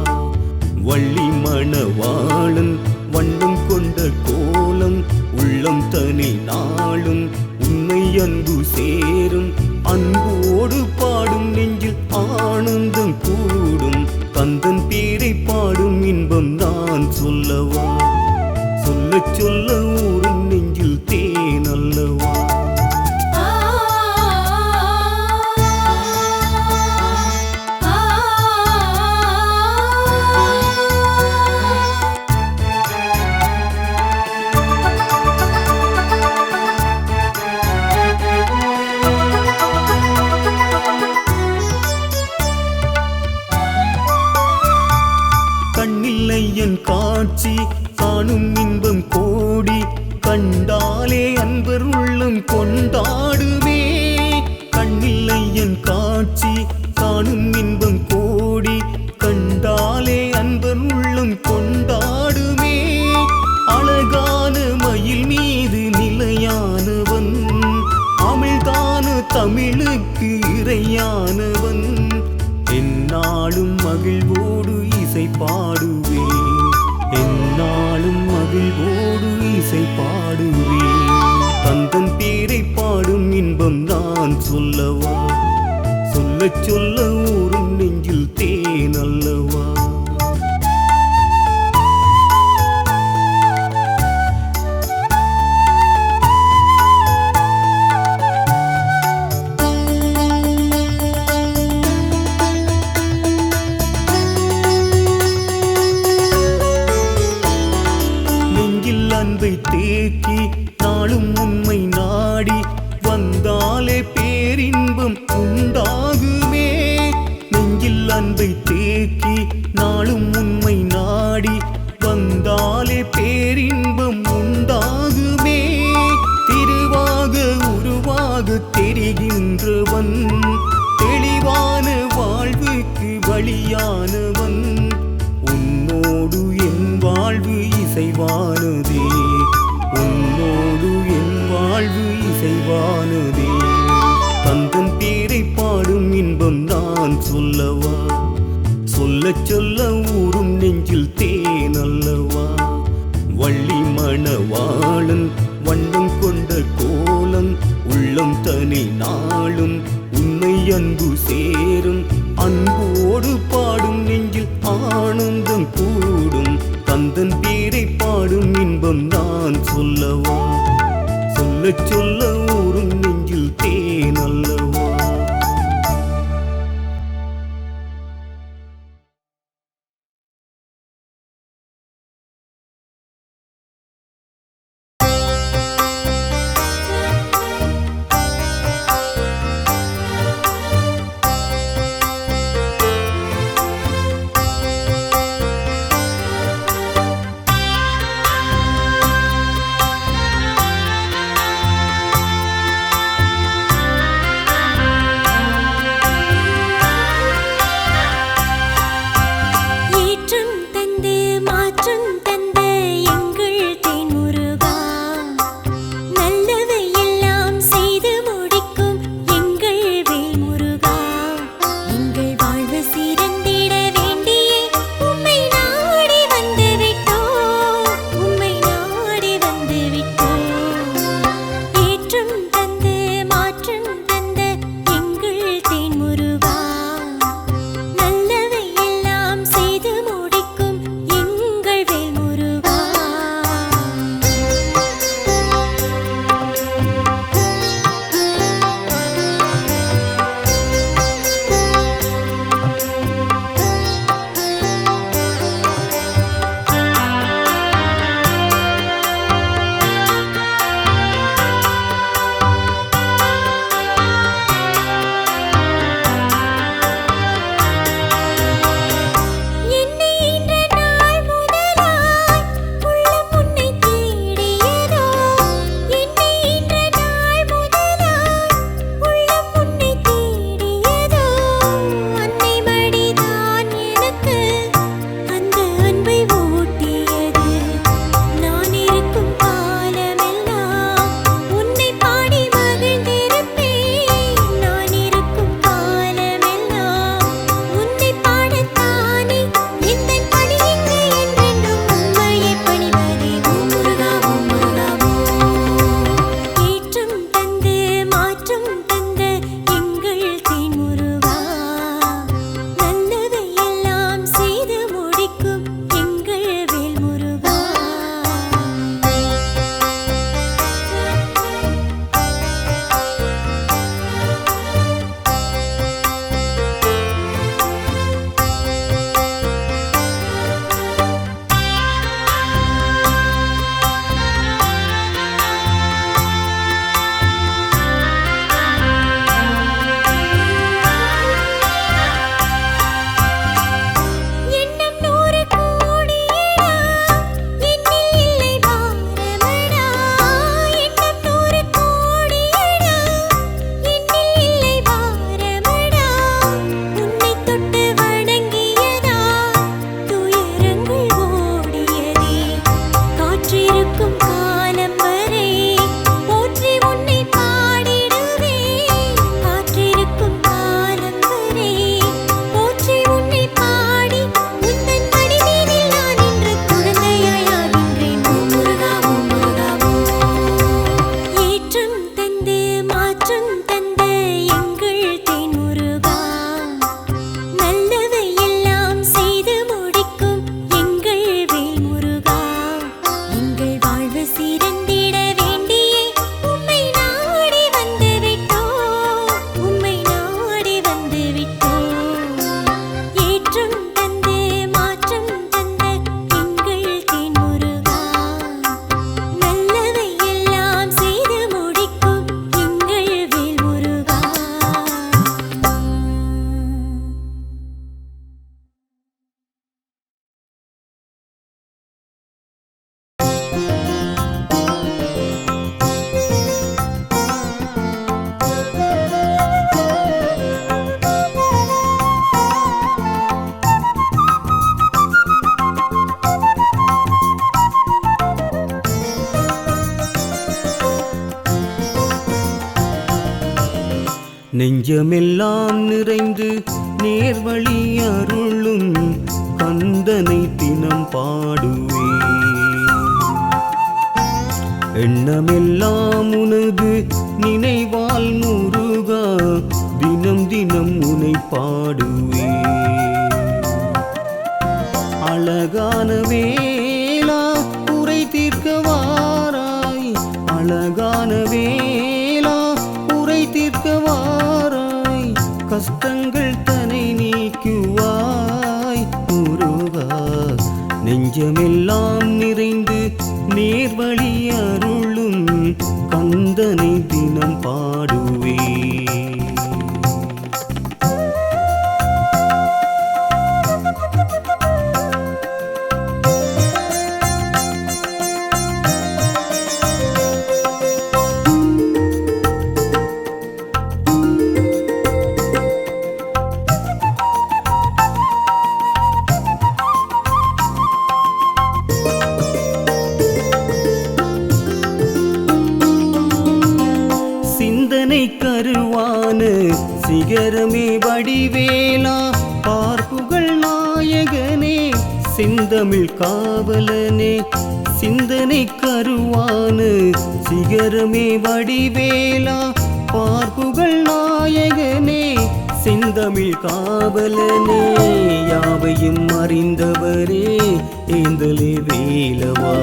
C: வள்ளி மணவாளன் வண்ணம் கொண்ட கோலம் உள்ளம் தனி நாளும் உன்னை அன்பு சேரும். அன்போடு பாடும் நெஞ்சில் ஆனந்தம் கூடும். கந்தன் பேரை பாடும் இன்பம் நான் சொல்லவா, சொல்ல சொல்ல ஊரும் நெஞ்சில் தேன் அல்லவா. கண்ணில்லை என் காட்சி காணும் இன்பம் கோடி, கண்டாலே அன்பர் உள்ளம் கொண்டா கொண்டாடுமே. கண்ணில்லை என் காட்சி காணும் இன்பம் கோடி, கண்டாலே அன்பன் உள்ளம் கொண்டாடுமே. அழகான மயில் மீது நிலையானவன், அமிழ்தான தமிழுக்கு இறையானவன். எந்நாளும் மகிழ்வோடு இசை பாடுவேன், எந்நாளும் மகிழ்வோடு இசை பாடுவேன். தந்தன் பேரை பாடும் இன்பம் நான் சொல்லவா, சொல்ல சொல்ல ஊரும் நெஞ்சில் தேன் அல்லவா. நெஞ்சில் அன்பை தேக்கி நாளும் உண்மை நாடி வந்தாலே பேரின்பம் உண்டாகுமே. நெஞ்சில் அன்பை தேக்கி நாளும் உண்மை நாடி வந்தாலே பேரின்பம் உண்டாகுமே. திருவாக உருவாக தெரிகின்றவன், தெளிவான வாழ்வுக்கு வழியானவன். உன்னோடு என் வாழ்வு இசைவானதே, உன்னோடு என் வாழ்வு இசைவானதே. தந்தன் பேரை பாடும் இன்பம் நான் சொல்லவா, சொல்ல சொல்ல ஊரும் நெஞ்சில் தேன் அல்லவா. வள்ளி மணவாளன் வண்ணம் கொண்ட கோலம், உள்ளம் தனி நாளும் உன்னை அன்பு சேரும். அன்போடு பாடும் நெஞ்சில் ஆனந்தம் கூடும். தந்தன் பேரை பாடும் இன்பம் நான் சொல்லவா, சொல்ல சொல்ல ஊரும் நெஞ்சில் தேன் அல்லவா. நெஞ்சமெல்லாம் நிறைந்து நேர்வழி அருளும் கந்தனை தினம் பாடுவே. எண்ணமெல்லாம் உனது நினைவால் முருகா தினம் தினம் உனை பாடுவே. அழகான வேளா குறை தீர்க்க வாராய், அழகான வேளா குறை தீர்க்க வாராய், கஷ்டங்கள் தனை நீக்குவாய் முருகா. நெஞ்சமெல்லாம் நிறைந்து நேர்வழி அருளும் கந்தனை தினம் பாடுவே. சிந்தனை கருவான சிகரமே வடிவேலா பார்ப்புகள் நாயகனே செந்தமிழ் காவலனே. சிந்தனை கருவான சிகரமே வடிவேலா பார்ப்புகள் நாயகனே செந்தமிழ் காவலனே. யாவையும் அறிந்தவரே ஏந்தலே வேலவா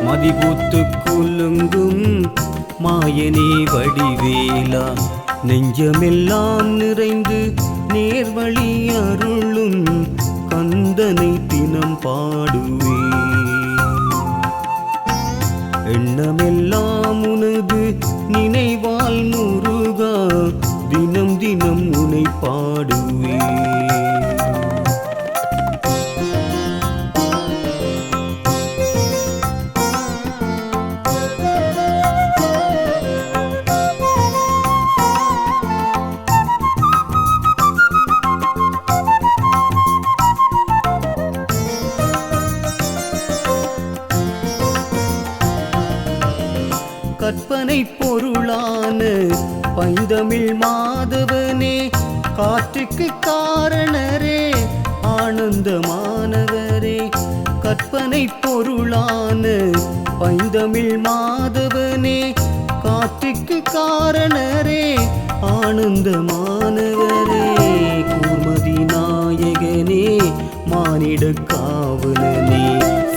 C: மதிபூத்து குலுங்கும் மாயனே வடிவேலா. நெஞ்சமெல்லாம் நிறைந்து நேர்வழி அருளும் கந்தனை தினம் பாடுவே. எண்ணமெல்லாம் உனது நினைவால் முருகா தினம் தினம் உனை பாடுவே. கற்பனை பொருளான பைந்தமிழ் மாதவனே காற்றுக்கு காரணரே ஆனந்தமானவரே. கற்பனை பொருளான பைந்தமிழ் மாதவனே காற்றுக்கு காரணரே ஆனந்தமானவரே. கூர்மதி நாயகனே மானிட காவலனே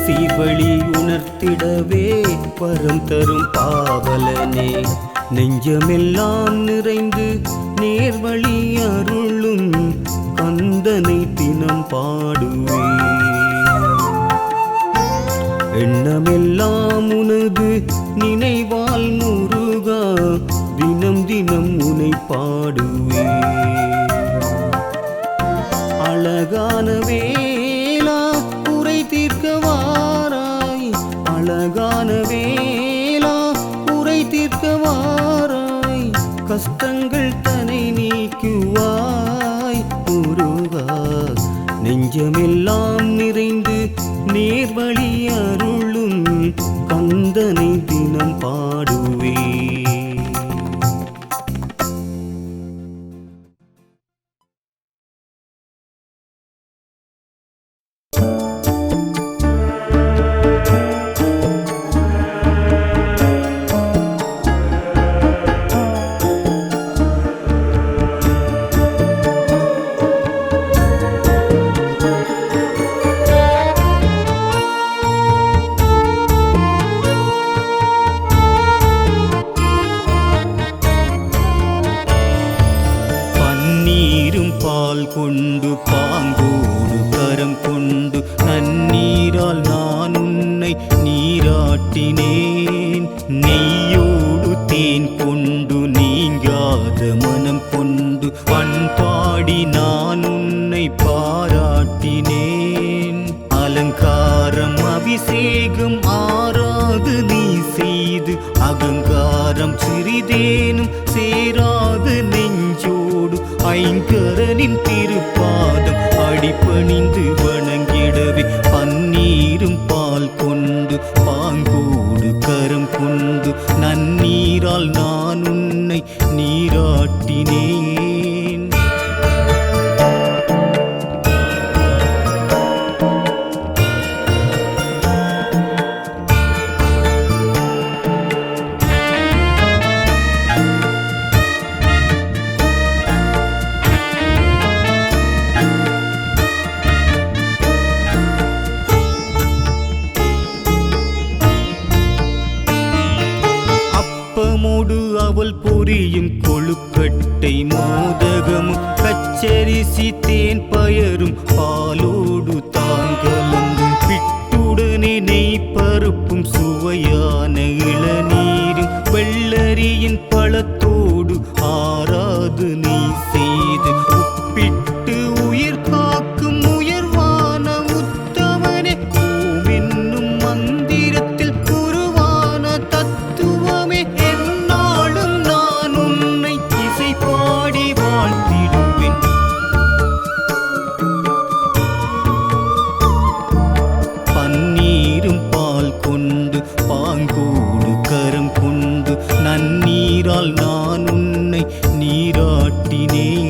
C: சீர்வழி உணர்த்திடவே வரம் தரும் பாவலனே. நெஞ்சமெல்லாம் நிறைந்து நேர்வழி அருளும் கந்தனை தினம் பாடுவே. எண்ணமெல்லாம் உனது நினைவால் முருகா தினம் தினம் உனை பாடுவே. அழகான வேளா குறை தீர்க்க வாராய், அழகான வேளா குறை தீர்க்க வாராய், கஷ்டங்கள் தனை நீக்குவாய் முருகா. நெஞ்சமெல்லாம் நிறைந்து நேர்வழி அருளும் கந்தனை தினம் பாடுவே. பால் கொண்டு பாங்கோடு கரம் கொண்டு நன்னீரால் நான் உன்னை நீராட்டினேன். நெய்யோடு தேன் கொண்டு நீங்காத மனம் கொண்டு பண்பாடி நான் உன்னை பாராட்டினேன். அலங்காரம் அபிஷேகம் ஆராது நீ செய்து அகங்காரம் சிறிதேனும் சேராது நெஞ்சோடு ஐங்கரனின் திருப்பாதம் அடிபணிந்து வணங்கிடவே பன்னீரும் பால் கொண்டு பாங்கோடு கரம் கொண்டு நன்னீரால் நான் உன்னை நீரா நீராட்டினேன். அப்பமோடு அவள் பொரியும் கொழுக்கட்டை மோதகமும் பச்சரிசி தேன் பயரும் பாலோடு தான் கலந்து பிட்டுடனே நெய் பருப்பும் சுவையான இளநீரும் வெள்ளரியின் பழத்தோடு ஆறாது நெய் செய்து உப்பிட்டு உயிர் காக்கும் உயர்வான உத்தமனே ஓம் என்னும் மந்திரத்தில் உருவான தத்துவமே எந்நாளும் நான் உன்னை இசை பாடி வாழ்த்திடுவேன். பன்னீரும் பால் கொண்டு பாங்கோடு கரம் கொண்டு நன்னீரால் நான் உன்னை நீராட்டினேன்.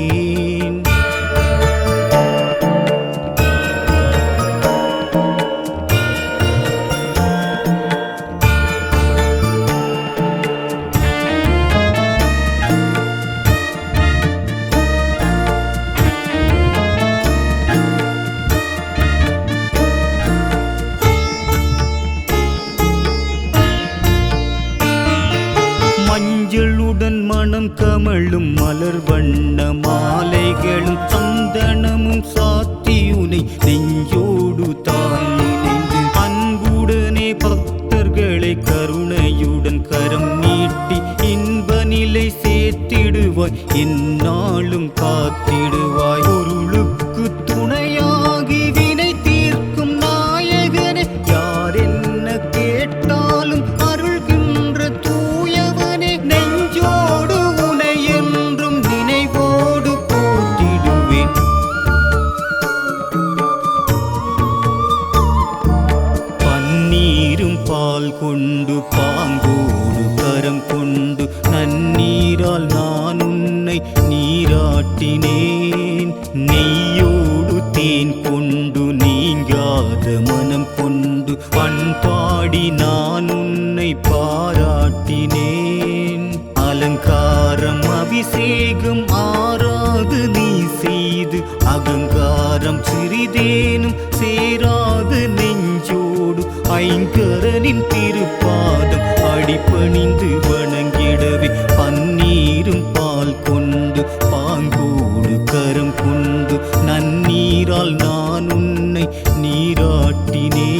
C: மஞ்சளுடன் மனம் கமழும் மலர் வண்ண மாலைகளும் சந்தனமும் சாத்தியுனை நெஞ்சோடு தான் நினைந்து அன்புடனே பக்தர்களை கருணையுடன் கரம் நீட்டி இன்ப நிலை சேர்த்திடுவாய் எந்நாளும் காத்திடுவாய். பொருளுக்கு துணையாகி வினை தீர்க்கும் நாயகனே யார் என்ன கேட்டாலும் அருள்கின்ற தூயவனே நெஞ்சோடு உனை என்றும் நினைவோடு போற்றிடுவேன். பன்னீரும் பால் கொண்டு பாங்கோடு கரம் கொண்டு நன்னீரால் நான் உன்னை நீராட்டினேன். நெய்யோடு தேன் கொண்டு நீங்காத மனம் கொண்டு பண்பாடி நான் உன்னை பாராட்டினேன். அலங்காரம் அபிஷேகம் ஆறாது நீ செய்து அகங்காரம் சிறிதேனும் சேராது நெஞ்சோடு ஐங்கரனின் திருப்பாதம் அடிபணிந்து வணங்கிடவே பன்னீரும் பால் கொண்டு பாங்கோடு கரம் கொண்டு நன்னீரால் நான் உன்னை நீராட்டினேன்.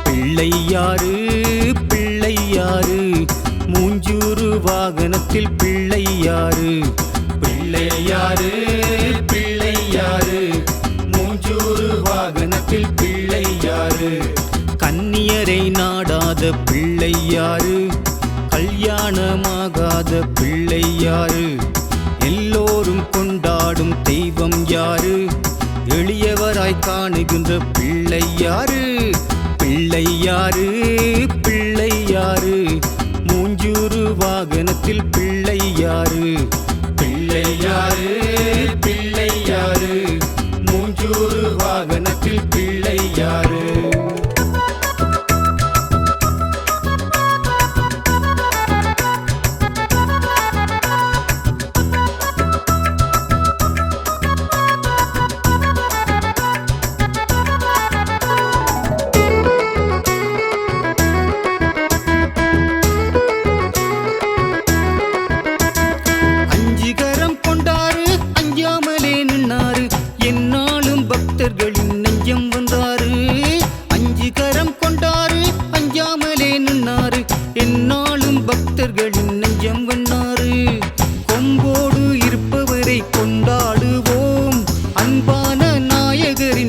C: பிள்ளையாறு பிள்ளையாறு மூஞ்சூறு வாகனத்தில் பிள்ளையாறு.
B: பிள்ளையாறு பிள்ளையாறு மூஞ்சூறு வாகனத்தில் பிள்ளையாறு.
C: கன்னியரை நாடாத பிள்ளையாறு கல்யாணமாகாத பிள்ளையாறு. எல்லோரும் கொண்டாடும் தெய்வம் யாரு எளியவராய் காணுகின்ற பிள்ளையாறு. பிள்ளையாறு பிள்ளையாறு மூஞ்சூறு வாகனத்தில் பிள்ளையாறு.
B: பிள்ளையாறு பிள்ளையாறு மூஞ்சூறு வாகனத்தில் பிள்ளையாறு.
C: பக்தர்களின் நெஞ்சம் வந்தாரு.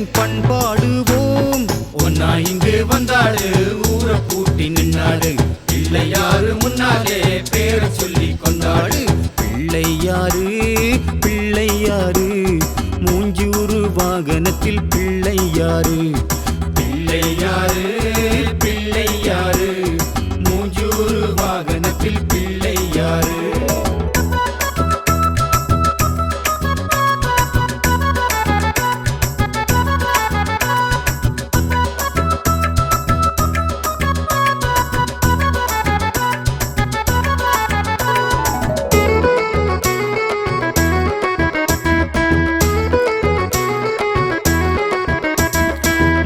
C: பிள்ளைகளின் பண்பாடுவோம்.
B: ஒன்னா இங்கு வந்தாடு ஊரை பூட்டி நின்னாடு பிள்ளையாரு முன்னாலே பேரை சொல்லி கொண்டாடு.
C: பிள்ளையாரு பிள்ளையாரு மூஞ்சூறு வாகனத்தில் பிள்ளையாரு.
B: பிள்ளையாரு பிள்ளையாரு மூஞ்சூறு வாகனத்தில் பிள்ளையாரு.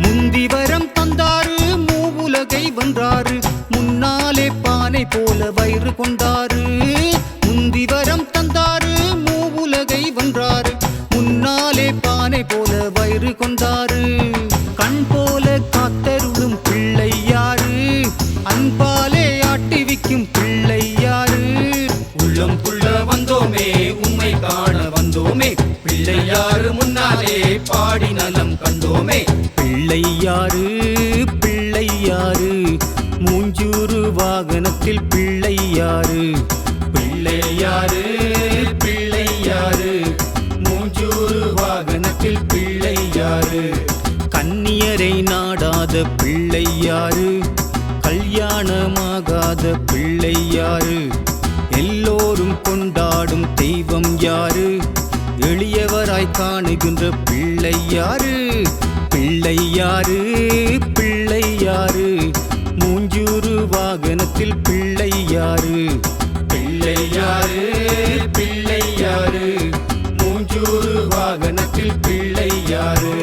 C: முந்திவரம் தந்தாரு மூவுலகை வென்றாரு முன்னாலே பானை போல வயிறு கொண்டாரு. முந்திவரம் தந்தாரு மூவுலகை வென்றாரு முன்னாலே பானை போல வயிறு கொண்டாரு. கண் போல காத்தருளும் பிள்ளையாரு அன்பாலே ஆட்டிவிக்கும் பிள்ளையாரு.
B: உள்ளம் புள்ள வந்தோமே உம்மை காண வந்தோமே பிள்ளையாரு முன்னாலே பாடி நலம் கண்டோமே.
C: பிள்ளையாரு பிள்ளையாரு மூஞ்சூறு வாகனத்தில் பிள்ளையாரு.
B: பிள்ளையாரு பிள்ளையாரு மூஞ்சூறு வாகனத்தில் பிள்ளையாரு.
C: கன்னியரை நாடாத பிள்ளையாரு கல்யாணமாகாத பிள்ளையாரு. எல்லோரும் கொண்டாடும் தெய்வம் யாரு எளியவராய் காணுகின்ற பிள்ளையாரு. பிள்ளையாரு பிள்ளையாரு மூஞ்சூறு வாகனத்தில் பிள்ளையாரு.
B: பிள்ளையாரு பிள்ளையாரு மூஞ்சூறு வாகனத்தில் பிள்ளையாரு.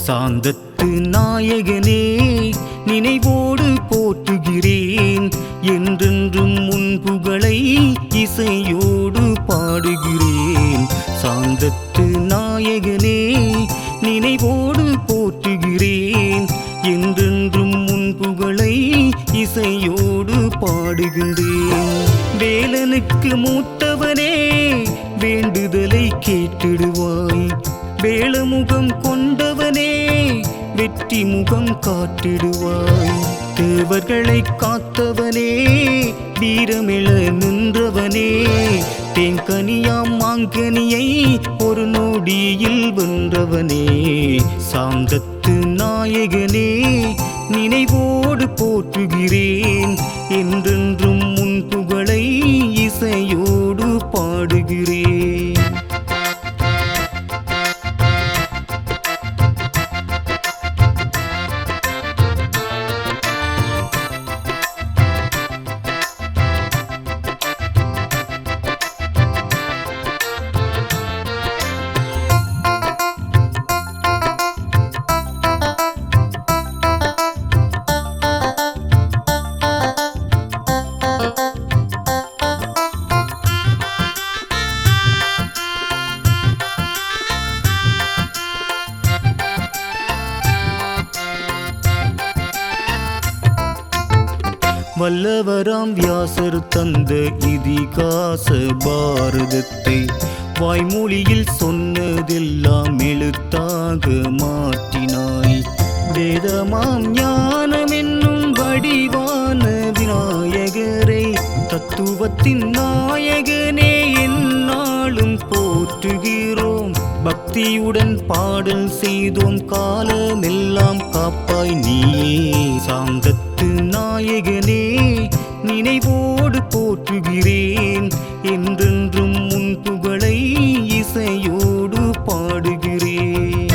C: சாந்தத்து நாயகனே நினைவோடு போற்றுகிறேன் என்றென்றும் உன் புகழை இசையோடு பாடுகிறேன். சாந்தத்து நாயகனே நினைவோடு போற்றுகிறேன் என்றென்றும் உன் புகழை இசையோடு பாடுகின்றேன். வேலனுக்கு மூத்தவனே வேண்டுதலை கேட்டிடுவாய். வேளமுகம் கொண்டவனே வெற்றி முகம் காட்டிடுவாய். தேவர்களை காத்தவனே வீரமிழ நின்றவனே தேங்கனியாம் மாங்கனியை ஒரு நொடியில் வென்றவனே. சாந்தத்து நாயகனே நினைவோடு போற்றுகிறேன் என்றென்றும் உன் புகழை இசையோடு பாடுகிறேன். வல்லவராம் வியாசர் தந்த இதிகாச பாரதத்தை வாய்மொழியில் சொன்னதெல்லாம் எழுத்தாக மாற்றினாய். வேதமாம் ஞானம் என்னும் வடிவான விநாயகரை தத்துவத்தின் நாயகனே எந்நாளும் போற்றுகிறோம். பக்தியுடன் பாடல் செய்தோம் காலமெல்லாம் காப்பாய் நீயே. சாந்தத்து நாயகனே நினைவோடு போற்றுகிறேன் என்றென்றும் உன் புகழை இசையோடு பாடுகிறேன்.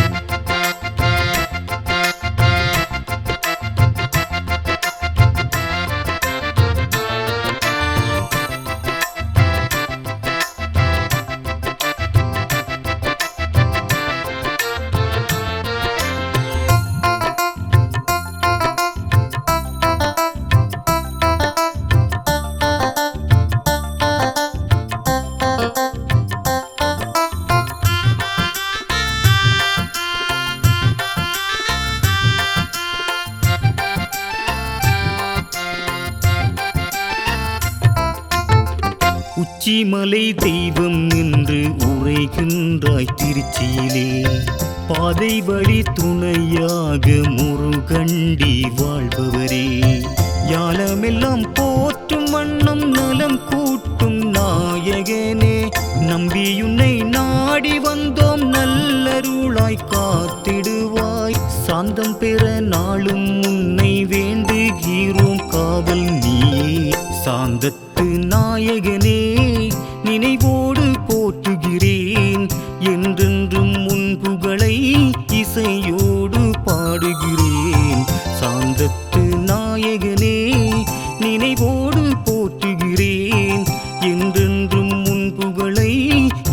C: உச்சிமலை தெய்வம் என்று உரைகின்றாய் திருச்சியிலே. பாதை வழி துணையாக முருகண்டி வாழ்பவரே, ஞானமெல்லாம் போற்றும் வண்ணம் நலம் கூட்டும் நாயகனே, நம்பியுன்னை நாடி வந்தோம் நல்லருளாய் காத்திடுவாய். சாந்தம் பெற நாளும் உன்னை வேண்டுகிறோம் காவல் நீயே. சாந்தத்து நாயகனே நினைவோடு போற்றுகிறேன், என்றென்றும் உன் புகழை இசையோடு பாடுகிறேன். சாந்தத்து நாயகனே நினைவோடு போற்றுகிறேன், என்றென்றும் உன் புகழை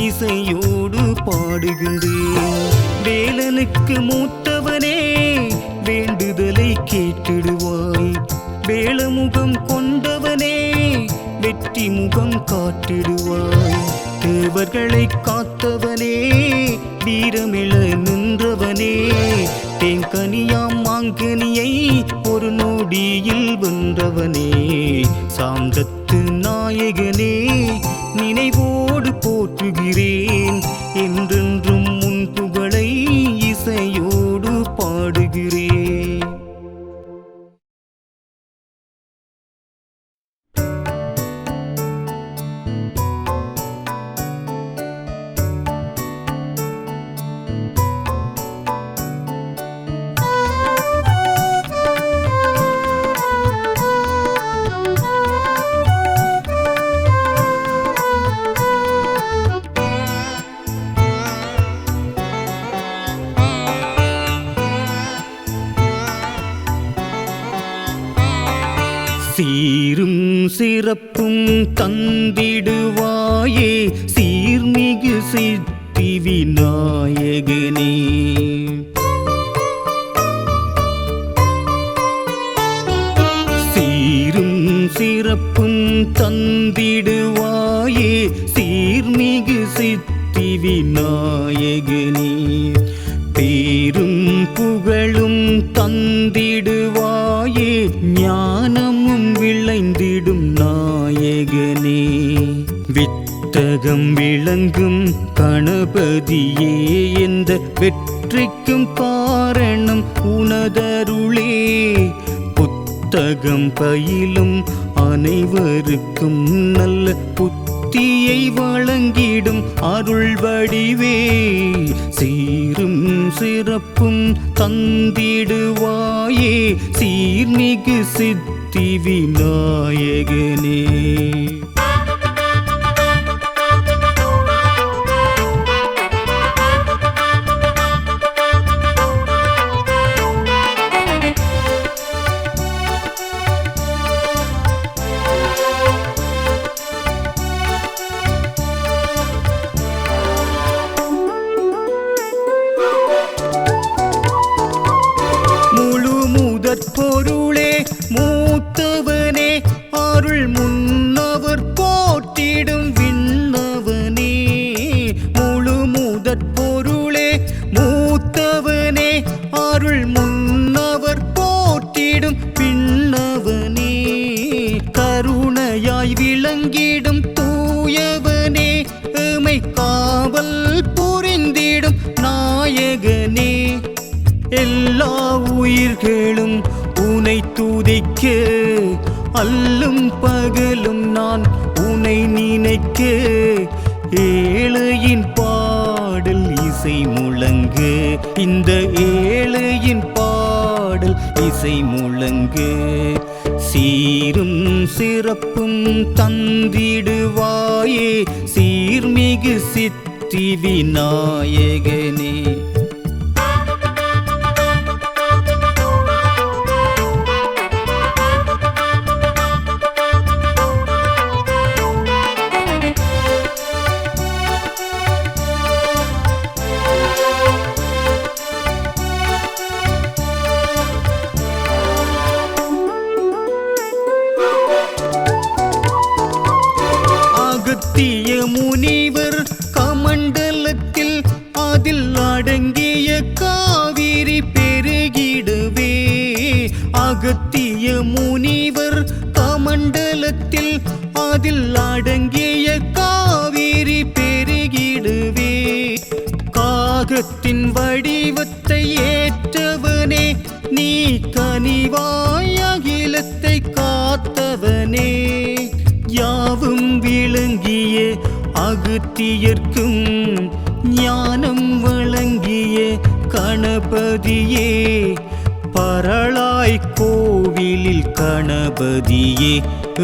C: இசையோடு பாடுகின்றேன். வேலனுக்கு மூத்தவனே வேண்டுதலை கேட்டிடுவாய், வேளமுகம் கொண்டவனே வெற்றி முகம் காட்டிடுவாய். தேவர்களை காத்தவனே வீரமிழ நின்றவனே, தேங்கனியாம் மாங்கனியை ஒரு நொடியில் வென்றவனே. சாந்தத்து நாயகனே நினைவோடு போற்றுகிறேன், என்றென்றும் உன் புகழை இசையோடு பாடுகிறேன். சீரும் சிறப்பும் தந்திடுவாயே சீர்மிகு சித்தி விநாயகனே. சீரும் சிறப்பும் தந்திடுவாயே சீர்மிகு சித்தி விநாயகனே. பேரும் புகழும் தந்திடுவாயே ஞானமும் விளைந்திடும் நாயகனே. வித்தகம் விளங்கும் கணபதியே எந்த வெற்றிக்கும் காரணம் உனதருளே. புத்தகம் பயிலும் அனைவருக்கும் நல்ல புத்தியை வழங்கிடும் அருள் வடிவே. சீரும் சிறப்பும் தந்திடுவாயே சீர்மிகு சித்தி விநாயகனே. பொருளே மூத்தவனே அருள் முன்னவர் போற்றிடும் விண்ணவனே. முழு முதற் பொருளே மூத்தவனே அருள் முன்னவர் போற்றிடும் விண்ணவனே. கருணையாய் விளங்கிடும் தூயவனே எமை காவல் புரிந்திடும் நாயகனே. எல்லா உயிர்களும் உனை துதிக்க அல்லும் பகலும் நான் உனை நினைக்க. ஏழையின் பாடல் இசை முழங்க இந்த ஏழையின் பாடல் இசை முழங்க. சீரும் சிறப்பும் தந்திடுவாயே சீர்மிகு சித்தி விநாயகனே. அகத்திய முனிவர் கமண்டலத்தில் அதில் அடங்கி காகத்தின் வடிவத்தை ஏற்றவனே, நீ கனிவாய் அகிலத்தை காத்தவனே. யாவும் விளங்கிய அகத்தியர்க்கும் ஞானம் வழங்கிய கணபதியே, பரளாய் கோவிலில் கணபதியே,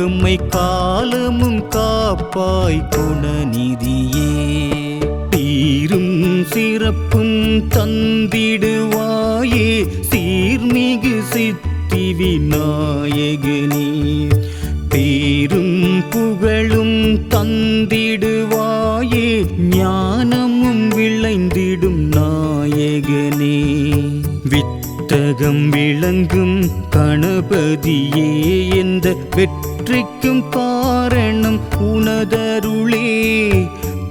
C: எம்மை காலமும் காப்பாய் குணநிதியே. சீரும் சிறப்பும் தந்திடுவாயே, சீர்மிகு சித்தி விநாயகனே. பேரும் புகழும் தந்திடுவாயே, ஞானமும் விளைந்திடும் நாயகனே. வித்தகம் விளங்கும் கணபதியே, எந்த வெற்றிக்கும் காரணம் உனதருளே.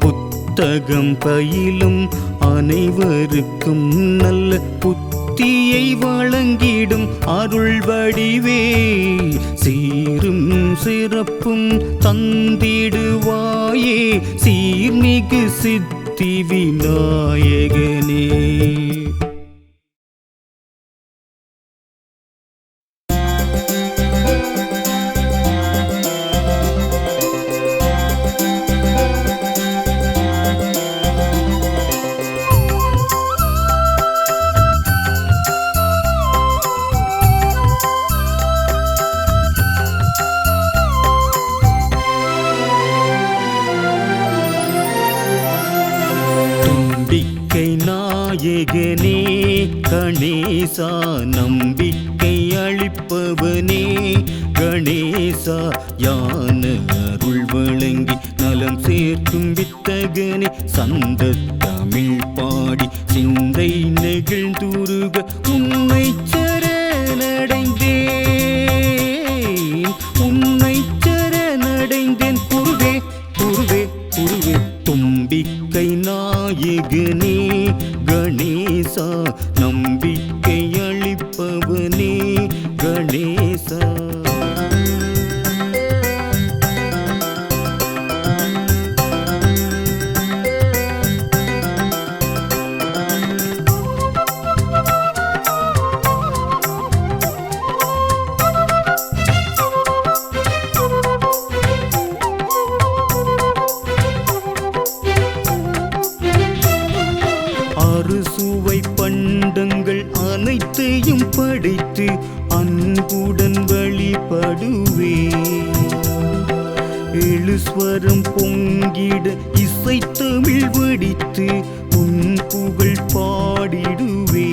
C: புத்தகம் பயிலும் அனைவருக்கும் நல்ல புத்தியை வழங்கிடும் அருள் வடிவே, சீரும் சிறப்பும் தந்திடுவாயே, சீர்மிகு சித்தி விநாயகனே. நாயகனே கணேசா, நம்பிக்கை அளிப்பவனே கணேசா, யான அருள் வழங்கி நலம் சேர்க்கும் வித்தகனே. சந்த தமிழ் பாடி சிந்தை நெகிழ்ந்துருக உன்னை சரணடைந்தேன், உன்னை சரணடைந்தேன். குருவே குருவே குருவே தும்பிக்கை நாயகனே கணேசா, நம்பிக்கை அளிப்பவனே கணேசா. அறுசுவை பண்டங்கள் அனைத்தையும் படைத்து அன்புடன் வழிபடுவே. எழுஸ்வரம் பொங்கிட இசைத்தமிழ் வடித்து உன் புகழ் பாடிடுவே.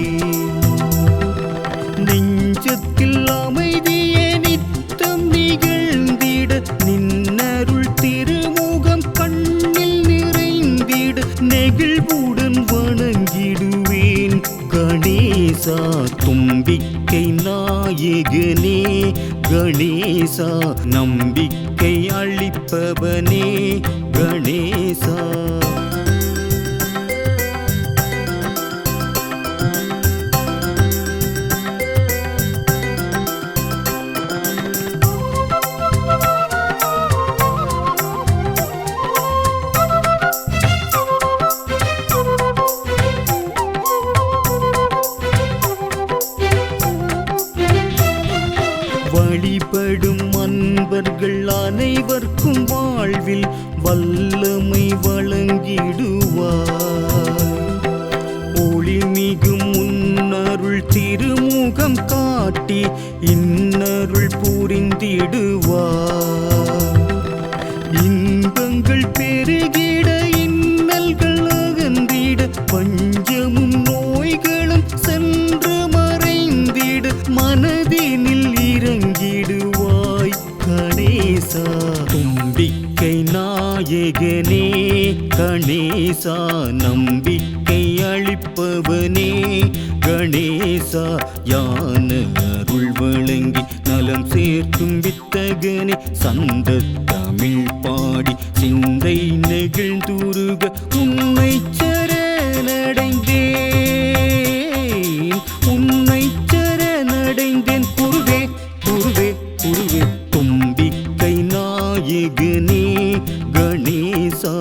C: நெஞ்சத்தில் அமைதியே நித்தம் நிகழ்ந்திட நின்னருள் திருமுகம் கண்ணில் நிறைந்திட நெகிழ்வுடன் வணங்கிடுவேன் கணேசா. தும்பிக்கை நாயகனே கணேசா, நம்பிக்கை அளிப்பவனே கணேசா. வழிபடும் அன்பர்கள் அனைவர்க்கும் வாழ்வில் வல்லமை வழங்கிடுவார். ஒளிமிகு முன்னருள் திருமுகம் காட்டி இன்னருள் புரிந்திடுவார். இன்பங்கள் பெருகிட இன்னல்கள் அகன்றிட பஞ்சமும் நோய்களும் சென்று மறைந்திட மனதினில் இறங்கிடுவாய் கணேசா. தும்பிக்கை நாயகனே கணேசா, நம்பிக்கை அளிப்பவனே கணேசா, யான அருள் வழங்கி நலம் சேர்க்கும் வித்தகனே. சந்த தமிழ் பாடி சிந்தை நெகிழ்ந்துருக உன்னை சரணடைந்தேன், உன்னை சரணடைந்தேன். குருவே குருவே குருவே தும்பிக்கை நாயகனே கணேசா,